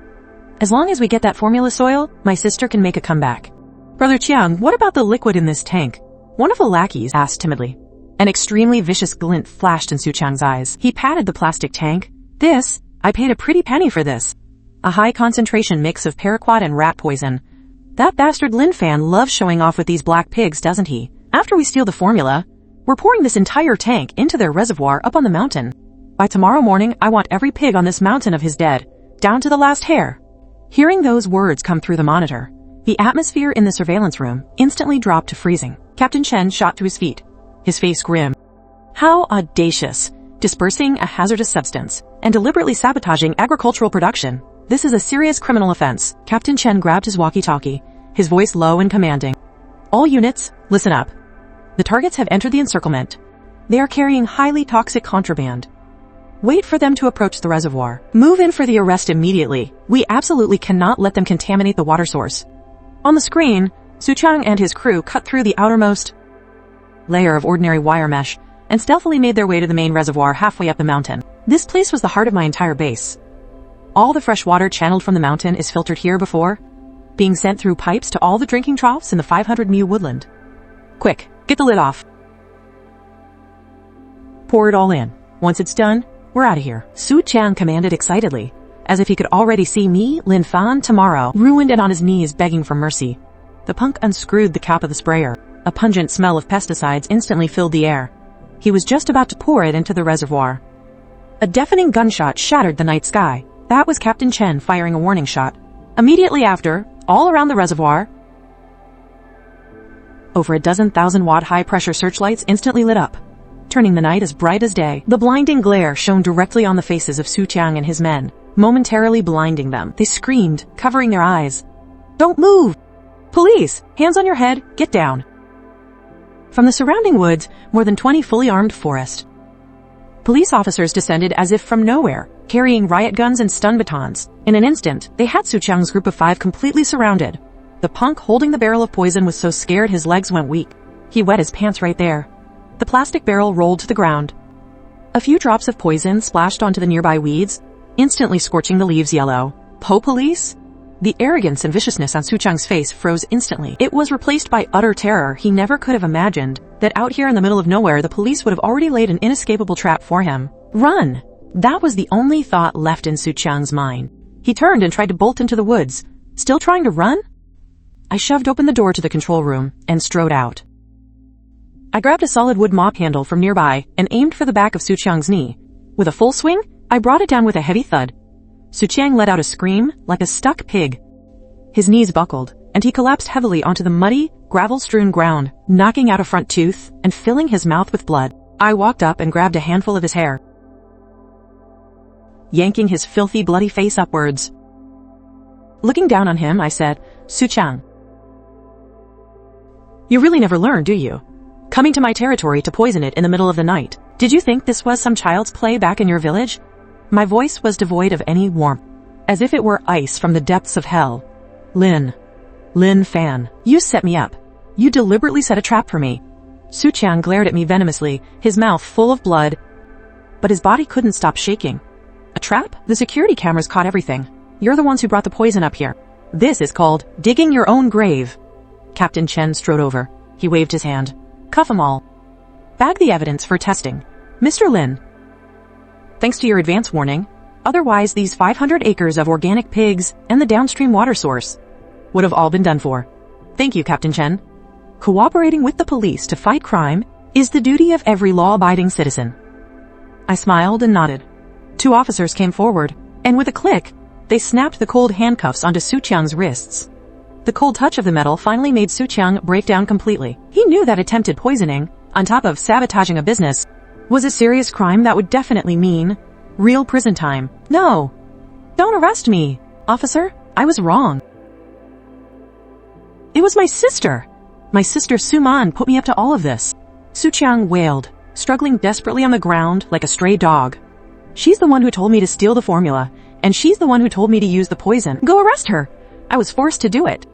As long as we get that formula soil, my sister can make a comeback. Brother Qiang, what about the liquid in this tank? One of the lackeys asked timidly. An extremely vicious glint flashed in Su Qiang's eyes. He patted the plastic tank. I paid a pretty penny for this. A high-concentration mix of paraquat and rat poison. That bastard Lin Fan loves showing off with these black pigs, doesn't he? After we steal the formula, we're pouring this entire tank into their reservoir up on the mountain. By tomorrow morning, I want every pig on this mountain of his dead down to the last hair. Hearing those words come through the monitor, the atmosphere in the surveillance room instantly dropped to freezing. Captain Chen shot to his feet, his face grim. How audacious, dispersing a hazardous substance and deliberately sabotaging agricultural production. This is a serious criminal offense. Captain Chen grabbed his walkie-talkie, his voice low and commanding. All units, listen up. The targets have entered the encirclement. They are carrying highly toxic contraband. Wait for them to approach the reservoir. Move in for the arrest immediately. We absolutely cannot let them contaminate the water source. On the screen, Su Chang and his crew cut through the outermost layer of ordinary wire mesh and stealthily made their way to the main reservoir halfway up the mountain. This place was the heart of my entire base. All the fresh water channeled from the mountain is filtered here before being sent through pipes to all the drinking troughs in the 500-mu woodland. Quick, get the lid off. Pour it all in. Once it's done, we're out of here. Su Chang commanded excitedly, as if he could already see me, Lin Fan, tomorrow, ruined and on his knees begging for mercy. The punk unscrewed the cap of the sprayer. A pungent smell of pesticides instantly filled the air. He was just about to pour it into the reservoir. A deafening gunshot shattered the night sky. That was Captain Chen firing a warning shot. Immediately after, all around the reservoir, over a dozen 1,000-watt high-pressure searchlights instantly lit up, turning the night as bright as day. The blinding glare shone directly on the faces of Su Chang and his men, momentarily blinding them. They screamed, covering their eyes. Don't move! Police! Hands on your head! Get down! From the surrounding woods, more than 20 fully armed forest police officers descended as if from nowhere, carrying riot guns and stun batons. In an instant, they had Su Chang's group of 5 completely surrounded. The punk holding the barrel of poison was so scared his legs went weak. He wet his pants right there. The plastic barrel rolled to the ground. A few drops of poison splashed onto the nearby weeds, instantly scorching the leaves yellow. Police? The arrogance and viciousness on Su Chang's face froze instantly. It was replaced by utter terror. He never could have imagined that out here in the middle of nowhere the police would have already laid an inescapable trap for him. Run! That was the only thought left in Su Chang's mind. He turned and tried to bolt into the woods. Still trying to run? I shoved open the door to the control room and strode out. I grabbed a solid wood mop handle from nearby and aimed for the back of Su Chang's knee. With a full swing, I brought it down with a heavy thud. Su Chang let out a scream like a stuck pig. His knees buckled, and he collapsed heavily onto the muddy, gravel-strewn ground, knocking out a front tooth and filling his mouth with blood. I walked up and grabbed a handful of his hair, yanking his filthy, bloody face upwards. Looking down on him, I said, Su Chang, you really never learn, do you? Coming to my territory to poison it in the middle of the night. Did you think this was some child's play back in your village? My voice was devoid of any warmth, as if it were ice from the depths of hell. Lin Fan, you set me up. You deliberately set a trap for me. Su Chang glared at me venomously, his mouth full of blood, but his body couldn't stop shaking. A trap? The security cameras caught everything. You're the ones who brought the poison up here. This is called digging your own grave. Captain Chen strode over. He waved his hand. Cuff 'em all. Bag the evidence for testing. Mr. Lin, thanks to your advance warning, otherwise these 500 acres of organic pigs and the downstream water source would have all been done for. Thank you, Captain Chen. Cooperating with the police to fight crime is the duty of every law-abiding citizen. I smiled and nodded. 2 officers came forward, and with a click, they snapped the cold handcuffs onto Su Chang's wrists. The cold touch of the metal finally made Su Chang break down completely. He knew that attempted poisoning, on top of sabotaging a business, was a serious crime that would definitely mean real prison time. No! Don't arrest me, officer. I was wrong. It was my sister. My sister Suman put me up to all of this. Su Chang wailed, struggling desperately on the ground like a stray dog. She's the one who told me to steal the formula, and she's the one who told me to use the poison. Go arrest her. I was forced to do it.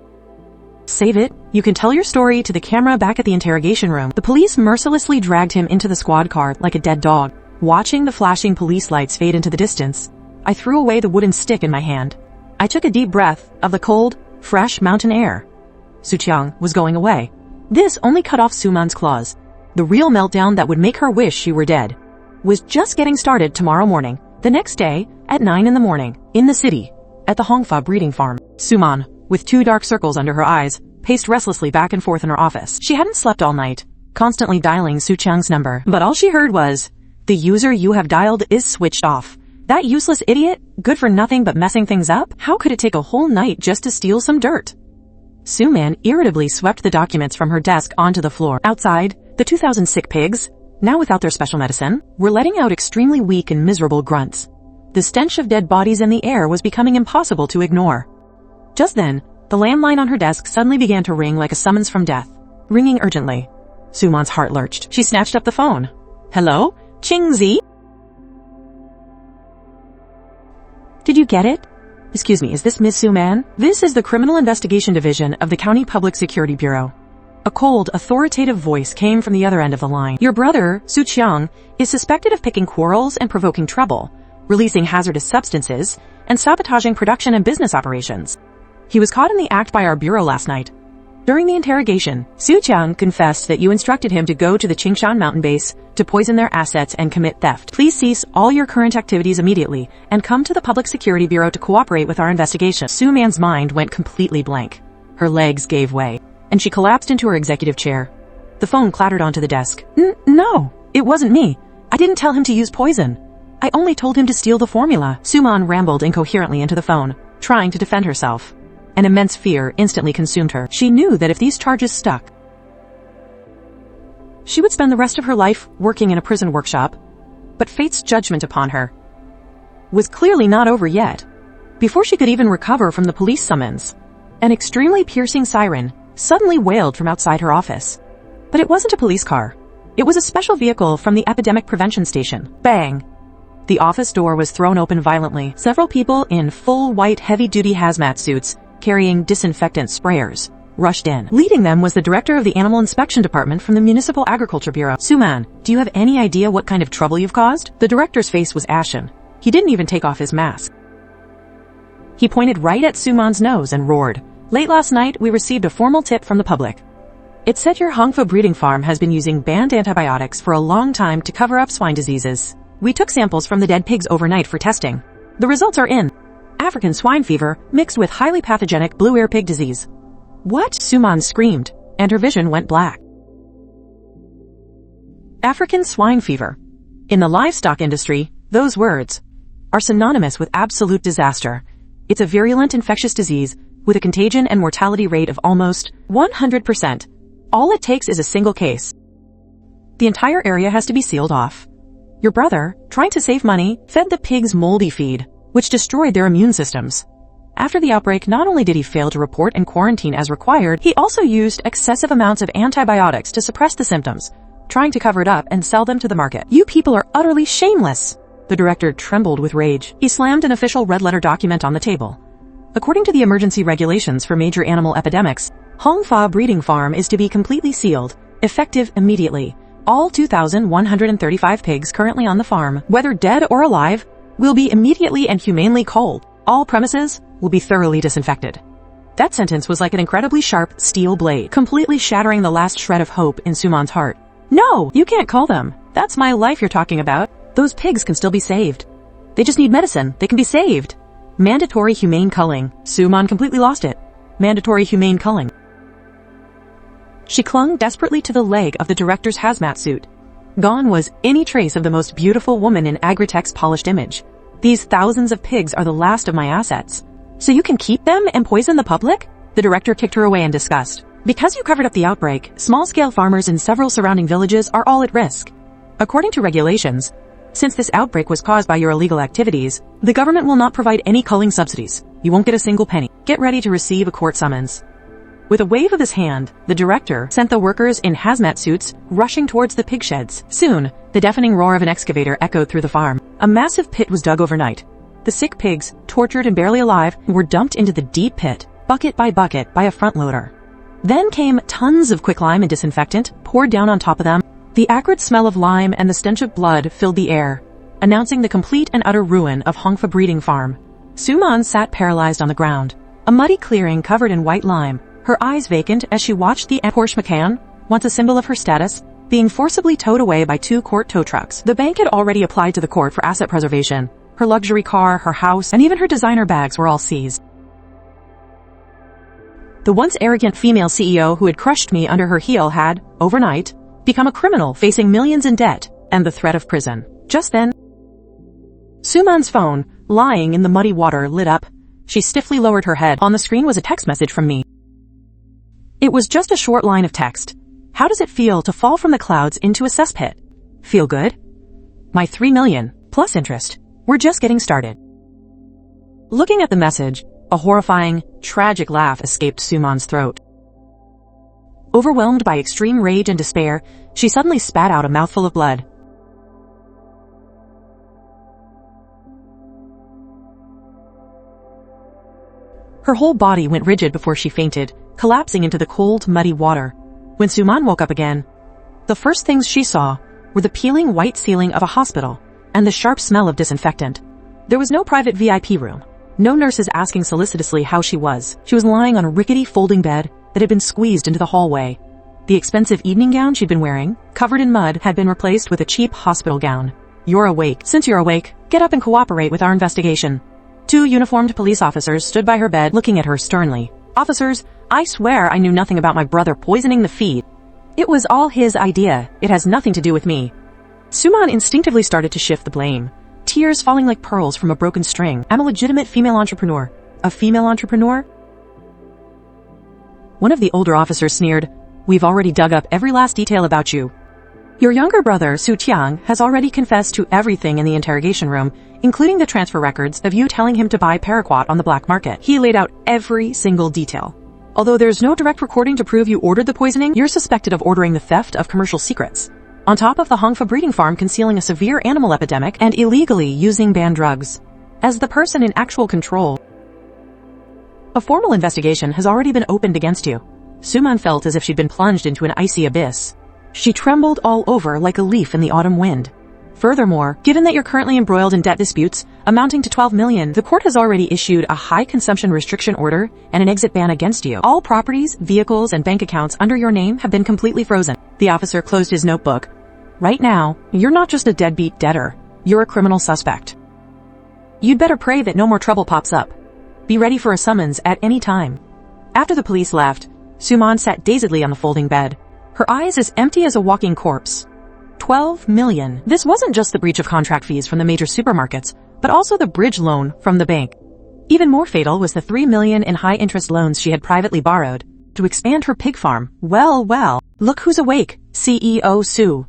Save it. You can tell your story to the camera back at the interrogation room. The police mercilessly dragged him into the squad car like a dead dog. Watching the flashing police lights fade into the distance, I threw away the wooden stick in my hand. I took a deep breath of the cold, fresh mountain air. Su Chang was going away. This only cut off Suman's claws. The real meltdown that would make her wish she were dead was just getting started tomorrow morning. The next day, at 9 in the morning, in the city, at the Hongfa breeding farm. Suman, with 2 dark circles under her eyes, paced restlessly back and forth in her office. She hadn't slept all night, constantly dialing Su Chang's number. But all she heard was, "The user you have dialed is switched off. That useless idiot, good for nothing but messing things up? How could it take a whole night just to steal some dirt? Suman irritably swept the documents from her desk onto the floor. Outside, the 2,000 sick pigs, now without their special medicine, were letting out extremely weak and miserable grunts. The stench of dead bodies in the air was becoming impossible to ignore. Just then, the landline on her desk suddenly began to ring like a summons from death, ringing urgently. Suman's heart lurched. She snatched up the phone. Hello? Qingzi? Did you get it? Excuse me, is this Miss Suman? This is the Criminal Investigation Division of the County Public Security Bureau. A cold, authoritative voice came from the other end of the line. Your brother, Su Qiang, is suspected of picking quarrels and provoking trouble, releasing hazardous substances, and sabotaging production and business operations. He was caught in the act by our bureau last night. During the interrogation, Su Qiang confessed that you instructed him to go to the Qingshan mountain base to poison their assets and commit theft. Please cease all your current activities immediately and come to the Public Security Bureau to cooperate with our investigation. Su Man's mind went completely blank. Her legs gave way, and she collapsed into her executive chair. The phone clattered onto the desk. No, it wasn't me. I didn't tell him to use poison. I only told him to steal the formula. Suman rambled incoherently into the phone, trying to defend herself. An immense fear instantly consumed her. She knew that if these charges stuck, she would spend the rest of her life working in a prison workshop. But fate's judgment upon her was clearly not over yet. Before she could even recover from the police summons, an extremely piercing siren suddenly wailed from outside her office. But it wasn't a police car. It was a special vehicle from the Epidemic Prevention Station. Bang! The office door was thrown open violently. Several people in full white heavy-duty hazmat suits carrying disinfectant sprayers rushed in. Leading them was the director of the Animal Inspection Department from the Municipal Agriculture Bureau. Suman, do you have any idea what kind of trouble you've caused? The director's face was ashen. He didn't even take off his mask. He pointed right at Suman's nose and roared. Late last night, we received a formal tip from the public. It said your Hongfa breeding farm has been using banned antibiotics for a long time to cover up swine diseases. We took samples from the dead pigs overnight for testing. The results are in. African swine fever mixed with highly pathogenic blue ear pig disease. What? Suman screamed, and her vision went black. African swine fever. In the livestock industry, those words are synonymous with absolute disaster. It's a virulent infectious disease with a contagion and mortality rate of almost 100%. All it takes is a single case. The entire area has to be sealed off. Your brother, trying to save money, fed the pigs moldy feed, which destroyed their immune systems. After the outbreak, not only did he fail to report and quarantine as required, he also used excessive amounts of antibiotics to suppress the symptoms, trying to cover it up and sell them to the market. You people are utterly shameless! The director trembled with rage. He slammed an official red-letter document on the table. According to the emergency regulations for major animal epidemics, Hongfa breeding farm is to be completely sealed, effective immediately. All 2,135 pigs currently on the farm, whether dead or alive, will be immediately and humanely culled. All premises will be thoroughly disinfected. That sentence was like an incredibly sharp steel blade, completely shattering the last shred of hope in Suman's heart. No, you can't cull them. That's my life you're talking about. Those pigs can still be saved. They just need medicine. They can be saved. Mandatory humane culling. Suman completely lost it. Mandatory humane culling. She clung desperately to the leg of the director's hazmat suit. Gone was any trace of the most beautiful woman in Agritech's polished image. These thousands of pigs are the last of my assets. So you can keep them and poison the public? The director kicked her away in disgust. Because you covered up the outbreak, small-scale farmers in several surrounding villages are all at risk. According to regulations, since this outbreak was caused by your illegal activities, the government will not provide any culling subsidies. You won't get a single penny. Get ready to receive a court summons. With a wave of his hand, the director sent the workers in hazmat suits rushing towards the pig sheds. Soon, the deafening roar of an excavator echoed through the farm. A massive pit was dug overnight. The sick pigs, tortured and barely alive, were dumped into the deep pit, bucket by a front loader. Then came tons of quicklime and disinfectant, poured down on top of them. The acrid smell of lime and the stench of blood filled the air, announcing the complete and utter ruin of Hongfa breeding farm. Suman sat paralyzed on the ground, a muddy clearing covered in white lime, her eyes vacant as she watched the Porsche Macan, once a symbol of her status, being forcibly towed away by 2 court tow trucks. The bank had already applied to the court for asset preservation. Her luxury car, her house, and even her designer bags were all seized. The once arrogant female CEO who had crushed me under her heel had, overnight, become a criminal facing millions in debt and the threat of prison. Just then, Suman's phone, lying in the muddy water, lit up. She stiffly lowered her head. On the screen was a text message from me. It was just a short line of text. How does it feel to fall from the clouds into a cesspit? Feel good? My 3 million, plus interest. We're just getting started. Looking at the message, a horrifying, tragic laugh escaped Suman's throat. Overwhelmed by extreme rage and despair, she suddenly spat out a mouthful of blood. Her whole body went rigid before she fainted, collapsing into the cold, muddy water. When Suman woke up again, the first things she saw were the peeling white ceiling of a hospital and the sharp smell of disinfectant. There was no private VIP room, no nurses asking solicitously how she was. She was lying on a rickety folding bed that had been squeezed into the hallway. The expensive evening gown she'd been wearing, covered in mud, had been replaced with a cheap hospital gown. You're awake. Since you're awake, get up and cooperate with our investigation. 2 uniformed police officers stood by her bed looking at her sternly. Officers, I swear I knew nothing about my brother poisoning the feed. It was all his idea. It has nothing to do with me. Suman instinctively started to shift the blame, tears falling like pearls from a broken string. I'm a legitimate female entrepreneur. A female entrepreneur? One of the older officers sneered, We've already dug up every last detail about you. Your younger brother, Su Qiang, has already confessed to everything in the interrogation room, including the transfer records of you telling him to buy paraquat on the black market. He laid out every single detail. Although there's no direct recording to prove you ordered the poisoning, you're suspected of ordering the theft of commercial secrets. On top of the Hongfa breeding farm concealing a severe animal epidemic and illegally using banned drugs. As the person in actual control, a formal investigation has already been opened against you. Suman felt as if she'd been plunged into an icy abyss. She trembled all over like a leaf in the autumn wind. Furthermore, given that you're currently embroiled in debt disputes amounting to 12 million, the court has already issued a high consumption restriction order and an exit ban against you. All properties, vehicles, and bank accounts under your name have been completely frozen. The officer closed his notebook. Right now, you're not just a deadbeat debtor. You're a criminal suspect. You'd better pray that no more trouble pops up. Be ready for a summons at any time. After the police left, Suman sat dazedly on the folding bed, her eyes as empty as a walking corpse. 12 million. This wasn't just the breach of contract fees from the major supermarkets, but also the bridge loan from the bank. Even more fatal was the 3 million in high-interest loans she had privately borrowed to expand her pig farm. Well, look who's awake, CEO Su.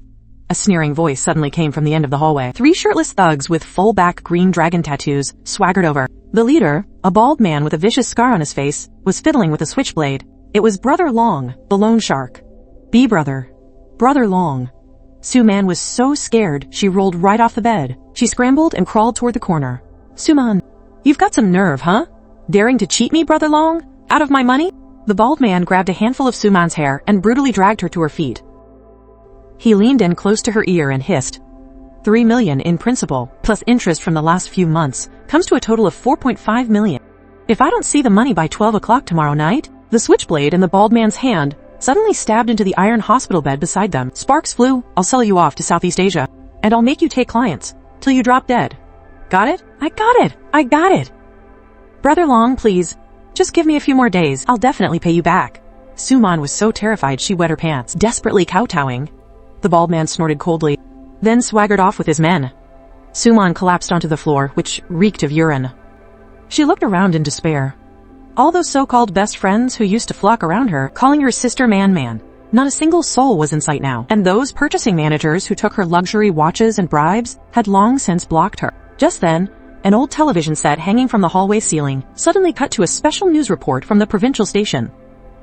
A sneering voice suddenly came from the end of the hallway. 3 shirtless thugs with full-back green dragon tattoos swaggered over. The leader, a bald man with a vicious scar on his face, was fiddling with a switchblade. It was Brother Long, the loan shark. Brother Long. Suman was so scared she rolled right off the bed. She scrambled and crawled toward the corner. Suman, you've got some nerve, huh? Daring to cheat me, Brother Long? Out of my money? The bald man grabbed a handful of Suman's hair and brutally dragged her to her feet. He leaned in close to her ear and hissed. 3 million in principal, plus interest from the last few months, comes to a total of 4.5 million. If I don't see the money by 12 o'clock tomorrow night, the switchblade in the bald man's hand suddenly stabbed into the iron hospital bed beside them. Sparks flew. I'll sell you off to Southeast Asia, and I'll make you take clients till you drop dead. Got it? I got it. Brother Long, please, just give me a few more days. I'll definitely pay you back. Suman was so terrified she wet her pants, desperately kowtowing. The bald man snorted coldly, then swaggered off with his men. Suman collapsed onto the floor, which reeked of urine. She looked around in despair. All those so-called best friends who used to flock around her, calling her sister man, not a single soul was in sight now. And those purchasing managers who took her luxury watches and bribes had long since blocked her. Just then, an old television set hanging from the hallway ceiling suddenly cut to a special news report from the provincial station.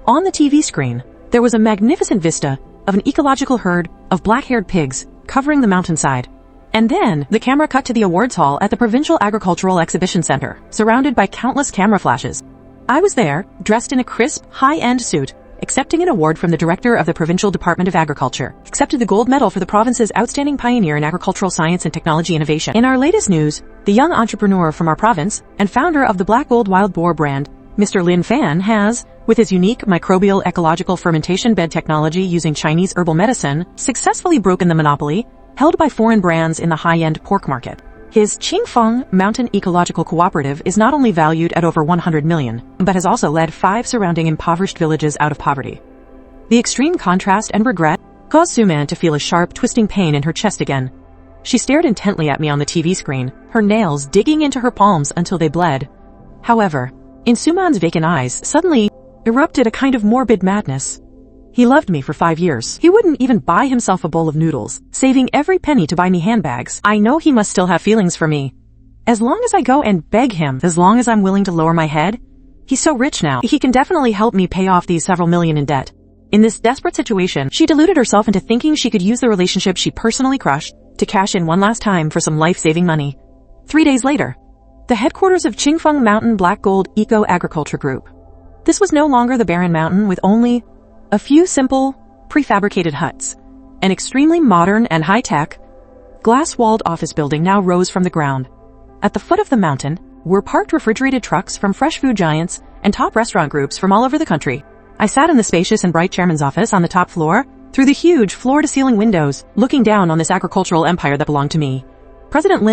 On the TV screen, there was a magnificent vista of an ecological herd of black-haired pigs covering the mountainside. And then, the camera cut to the awards hall at the Provincial Agricultural Exhibition Center, surrounded by countless camera flashes. I was there, dressed in a crisp, high-end suit, accepting an award from the director of the Provincial Department of Agriculture, accepted the gold medal for the province's outstanding pioneer in agricultural science and technology innovation. In our latest news, the young entrepreneur from our province and founder of the Black Gold Wild Boar brand, Mr. Lin Fan, has, with his unique microbial ecological fermentation bed technology using Chinese herbal medicine, successfully broken the monopoly held by foreign brands in the high-end pork market. His Qingfeng Mountain Ecological Cooperative is not only valued at over 100 million, but has also led 5 surrounding impoverished villages out of poverty. The extreme contrast and regret caused Suman to feel a sharp, twisting pain in her chest again. She stared intently at me on the TV screen, her nails digging into her palms until they bled. However, in Suman's vacant eyes suddenly erupted a kind of morbid madness. He loved me for 5 years. He wouldn't even buy himself a bowl of noodles, saving every penny to buy me handbags. I know he must still have feelings for me. As long as I go and beg him, as long as I'm willing to lower my head, he's so rich now, he can definitely help me pay off these several million in debt. In this desperate situation, she deluded herself into thinking she could use the relationship she personally crushed to cash in one last time for some life-saving money. 3 days later, the headquarters of Qingfeng Mountain Black Gold Eco-Agriculture Group. This was no longer the barren mountain with only a few simple, prefabricated huts. An extremely modern and high-tech, glass-walled office building now rose from the ground. At the foot of the mountain were parked refrigerated trucks from fresh food giants and top restaurant groups from all over the country. I sat in the spacious and bright chairman's office on the top floor, through the huge floor-to-ceiling windows, looking down on this agricultural empire that belonged to me. President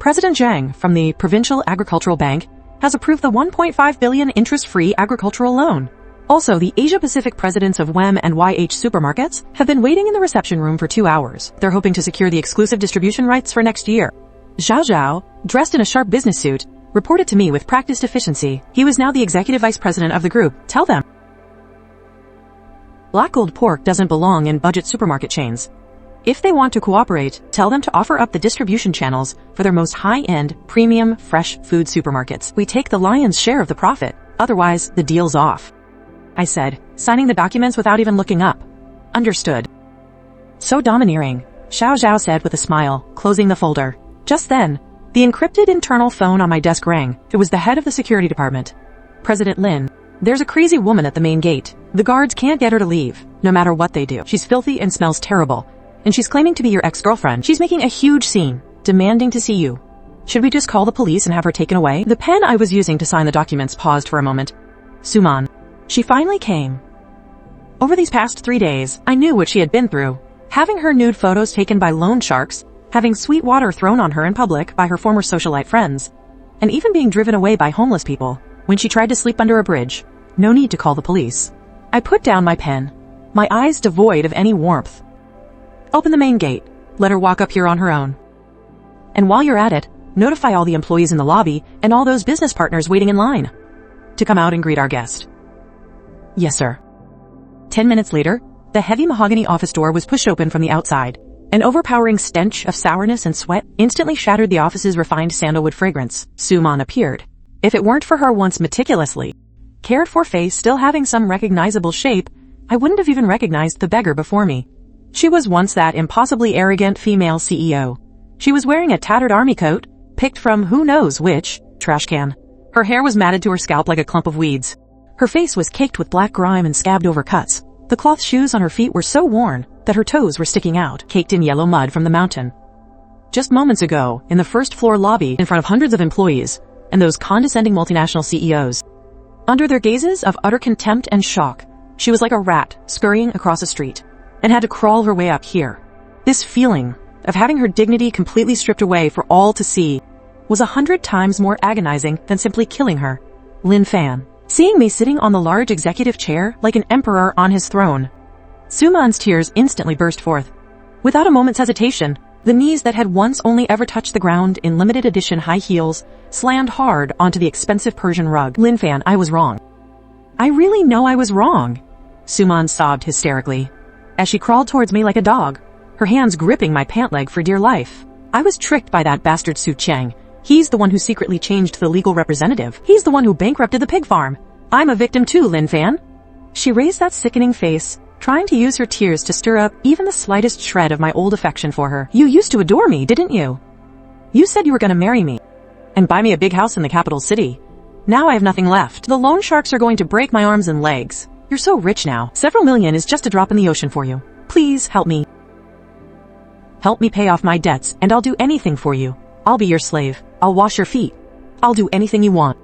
Zhang from the Provincial Agricultural Bank has approved the 1.5 billion interest-free agricultural loan. Also, the Asia-Pacific presidents of WEM and YH supermarkets have been waiting in the reception room for 2 hours. They're hoping to secure the exclusive distribution rights for next year. Zhao Zhao, dressed in a sharp business suit, reported to me with practiced efficiency. He was now the executive vice president of the group. Tell them Black Gold pork doesn't belong in budget supermarket chains. If they want to cooperate, tell them to offer up the distribution channels for their most high-end, premium, fresh food supermarkets. We take the lion's share of the profit. Otherwise, the deal's off, I said, signing the documents without even looking up. Understood. So domineering, Xiao Zhao said with a smile, closing the folder. Just then, the encrypted internal phone on my desk rang. It was the head of the security department. President Lin, there's a crazy woman at the main gate. The guards can't get her to leave, no matter what they do. She's filthy and smells terrible. And she's claiming to be your ex-girlfriend. She's making a huge scene, demanding to see you. Should we just call the police and have her taken away? The pen I was using to sign the documents paused for a moment. Suman. She finally came. Over these past 3 days, I knew what she had been through. Having her nude photos taken by loan sharks, having sweet water thrown on her in public by her former socialite friends, and even being driven away by homeless people when she tried to sleep under a bridge. No need to call the police. I put down my pen, my eyes devoid of any warmth. Open the main gate. Let her walk up here on her own. And while you're at it, notify all the employees in the lobby and all those business partners waiting in line to come out and greet our guest. Yes, sir. 10 minutes later, the heavy mahogany office door was pushed open from the outside. An overpowering stench of sourness and sweat instantly shattered the office's refined sandalwood fragrance. Suman appeared. If it weren't for her once meticulously cared-for face still having some recognizable shape, I wouldn't have even recognized the beggar before me. She was once that impossibly arrogant female CEO. She was wearing a tattered army coat, picked from who knows which trash can. Her hair was matted to her scalp like a clump of weeds. Her face was caked with black grime and scabbed over cuts. The cloth shoes on her feet were so worn that her toes were sticking out, caked in yellow mud from the mountain. Just moments ago, in the first floor lobby, in front of hundreds of employees, and those condescending multinational CEOs, under their gazes of utter contempt and shock, she was like a rat scurrying across a street, and had to crawl her way up here. This feeling of having her dignity completely stripped away for all to see was 100 times more agonizing than simply killing her. Lin Fan, seeing me sitting on the large executive chair like an emperor on his throne. Suman's tears instantly burst forth. Without a moment's hesitation, the knees that had once only ever touched the ground in limited edition high heels slammed hard onto the expensive Persian rug. Lin Fan, I was wrong. I really know I was wrong. Suman sobbed hysterically as she crawled towards me like a dog, her hands gripping my pant leg for dear life. I was tricked by that bastard Su Cheng. He's the one who secretly changed the legal representative. He's the one who bankrupted the pig farm. I'm a victim too, Lin Fan. She raised that sickening face, trying to use her tears to stir up even the slightest shred of my old affection for her. You used to adore me, didn't you? You said you were going to marry me and buy me a big house in the capital city. Now I have nothing left. The loan sharks are going to break my arms and legs. You're so rich now. Several million is just a drop in the ocean for you. Please help me. Help me pay off my debts, and I'll do anything for you. I'll be your slave. I'll wash your feet. I'll do anything you want.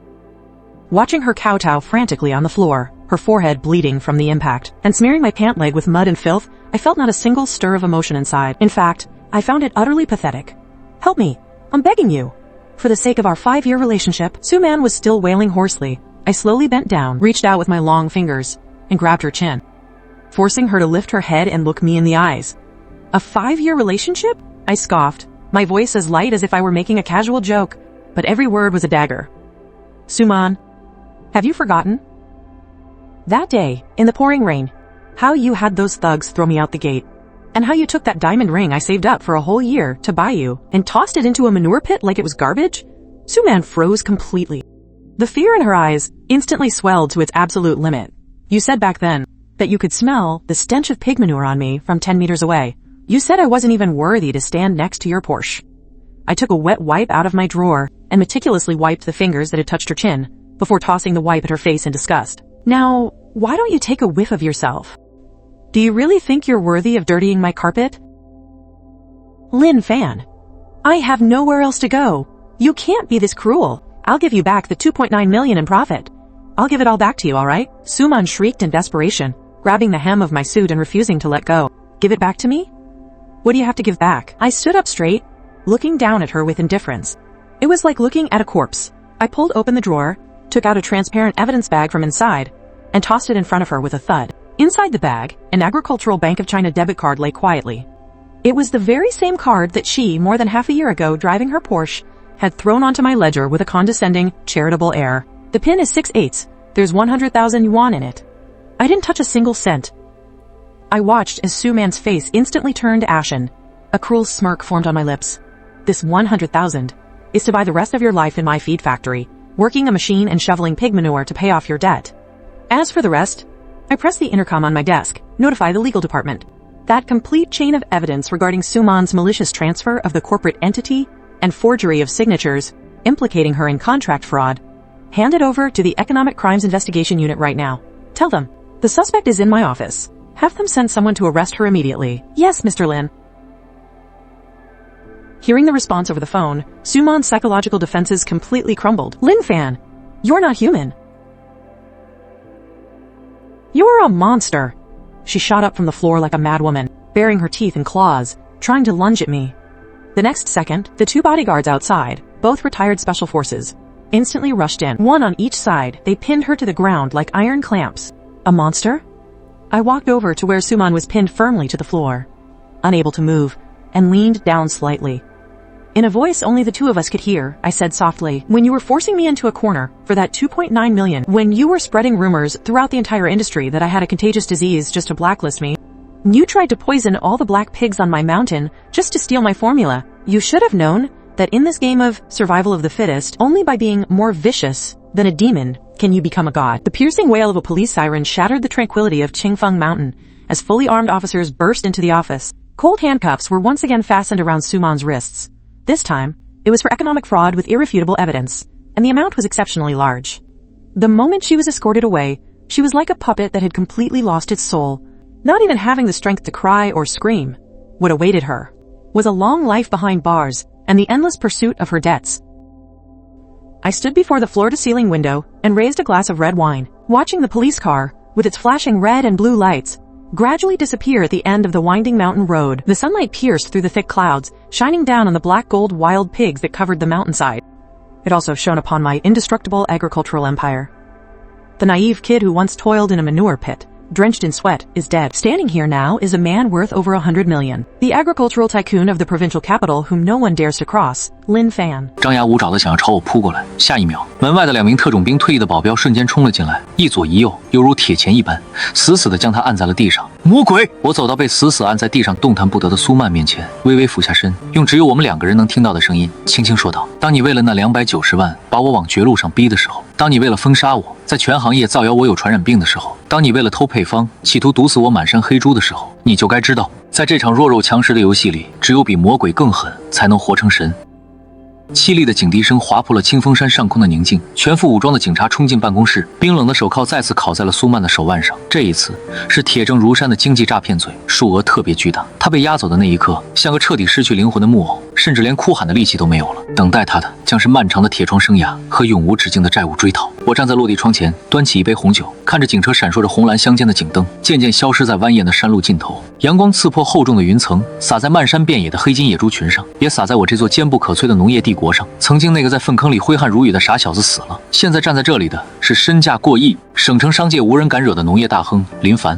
Watching her kowtow frantically on the floor, her forehead bleeding from the impact, and smearing my pant leg with mud and filth, I felt not a single stir of emotion inside. In fact, I found it utterly pathetic. Help me. I'm begging you. For the sake of our 5-year relationship. Suman was still wailing hoarsely. I slowly bent down, reached out with my long fingers, and grabbed her chin, forcing her to lift her head and look me in the eyes. A 5-year relationship? I scoffed, my voice as light as if I were making a casual joke, but every word was a dagger. Suman, have you forgotten? That day, in the pouring rain, how you had those thugs throw me out the gate, and how you took that diamond ring I saved up for a whole year to buy you and tossed it into a manure pit like it was garbage? Suman froze completely. The fear in her eyes instantly swelled to its absolute limit. You said back then that you could smell the stench of pig manure on me from 10 meters away. You said I wasn't even worthy to stand next to your Porsche. I took a wet wipe out of my drawer and meticulously wiped the fingers that had touched her chin before tossing the wipe at her face in disgust. Now, why don't you take a whiff of yourself? Do you really think you're worthy of dirtying my carpet? Lin Fan, I have nowhere else to go. You can't be this cruel. I'll give you back the 2.9 million in profit. I'll give it all back to you, all right? Suman shrieked in desperation, grabbing the hem of my suit and refusing to let go. Give it back to me? What do you have to give back? I stood up straight, looking down at her with indifference. It was like looking at a corpse. I pulled open the drawer, took out a transparent evidence bag from inside, and tossed it in front of her with a thud. Inside the bag, an Agricultural Bank of China debit card lay quietly. It was the very same card that she, more than half a year ago, driving her Porsche, had thrown onto my ledger with a condescending, charitable air. The pin is 6/8. There's 100,000 yuan in it. I didn't touch a single cent. I watched as Suman's face instantly turned ashen. A cruel smirk formed on my lips. This 100,000 is to buy the rest of your life in my feed factory, working a machine and shoveling pig manure to pay off your debt. As for the rest, I pressed the intercom on my desk, notify the legal department. That complete chain of evidence regarding Suman's malicious transfer of the corporate entity and forgery of signatures, implicating her in contract fraud, hand it over to the Economic Crimes Investigation Unit right now. Tell them, the suspect is in my office. Have them send someone to arrest her immediately. Yes, Mr. Lin. Hearing the response over the phone, Suman's psychological defenses completely crumbled. Lin Fan, you're not human. You are a monster. She shot up from the floor like a madwoman, baring her teeth and claws, trying to lunge at me. The next second, the two bodyguards outside, both retired special forces, instantly rushed in. One on each side, they pinned her to the ground like iron clamps. A monster? I walked over to where Suman was pinned firmly to the floor, unable to move, and leaned down slightly. In a voice only the two of us could hear, I said softly, when you were forcing me into a corner for that 2.9 million, when you were spreading rumors throughout the entire industry that I had a contagious disease just to blacklist me, you tried to poison all the black pigs on my mountain just to steal my formula. You should have known that in this game of survival of the fittest, only by being more vicious than a demon can you become a god. The piercing wail of a police siren shattered the tranquility of Qingfeng Mountain as fully armed officers burst into the office. Cold handcuffs were once again fastened around Suman's wrists. This time, it was for economic fraud with irrefutable evidence, and the amount was exceptionally large. The moment she was escorted away, she was like a puppet that had completely lost its soul, not even having the strength to cry or scream. What awaited her was a long life behind bars and the endless pursuit of her debts. I stood before the floor-to-ceiling window and raised a glass of red wine, watching the police car, with its flashing red and blue lights, gradually disappear at the end of the winding mountain road. The sunlight pierced through the thick clouds, shining down on the black-gold wild pigs that covered the mountainside. It also shone upon my indestructible agricultural empire. The naive kid who once toiled in a manure pit, drenched in sweat, is dead. Standing here now is a man worth over 100 million. The agricultural tycoon of the provincial capital whom no one dares to cross, Lin Fan. 张牙舞爪地想要朝我扑过来，下一秒，门外的2名特种兵退役的保镖瞬间冲了进来，一左一右，犹如铁钳一般，死死地将他按在了地上。魔鬼！我走到被死死按在地上动弹不得的苏曼面前，微微俯下身，用只有我们2个人能听到的声音，轻轻说道：“当你为了那290万把我往绝路上逼的时候，当你为了封杀我，在全行业造谣我有传染病的时候，当你为了偷配方，企图毒死我满山黑猪的时候，你就该知道，在这场弱肉强食的游戏里，只有比魔鬼更狠，才能活成神。”凄厉的警笛声划破了清风山上空的宁静，全副武装的警察冲进办公室，冰冷的手铐再次铐在了苏曼的手腕上。这一次是铁证如山的经济诈骗罪，数额特别巨大。他被押走的那一刻，像个彻底失去灵魂的木偶，甚至连哭喊的力气都没有了。等待他的将是漫长的铁窗生涯和永无止境的债务追讨。我站在落地窗前，端起一杯红酒，看着警车闪烁着红蓝相间的警灯，渐渐消失在蜿蜒的山路尽头。阳光刺破厚重的云层，洒在漫山遍野的黑金野猪群上，也洒在我这座坚不可摧的农业帝国上。曾经那个在粪坑里挥汗如雨的傻小子死了，现在站在这里的是身价过亿、省城商界无人敢惹的农业大亨林凡。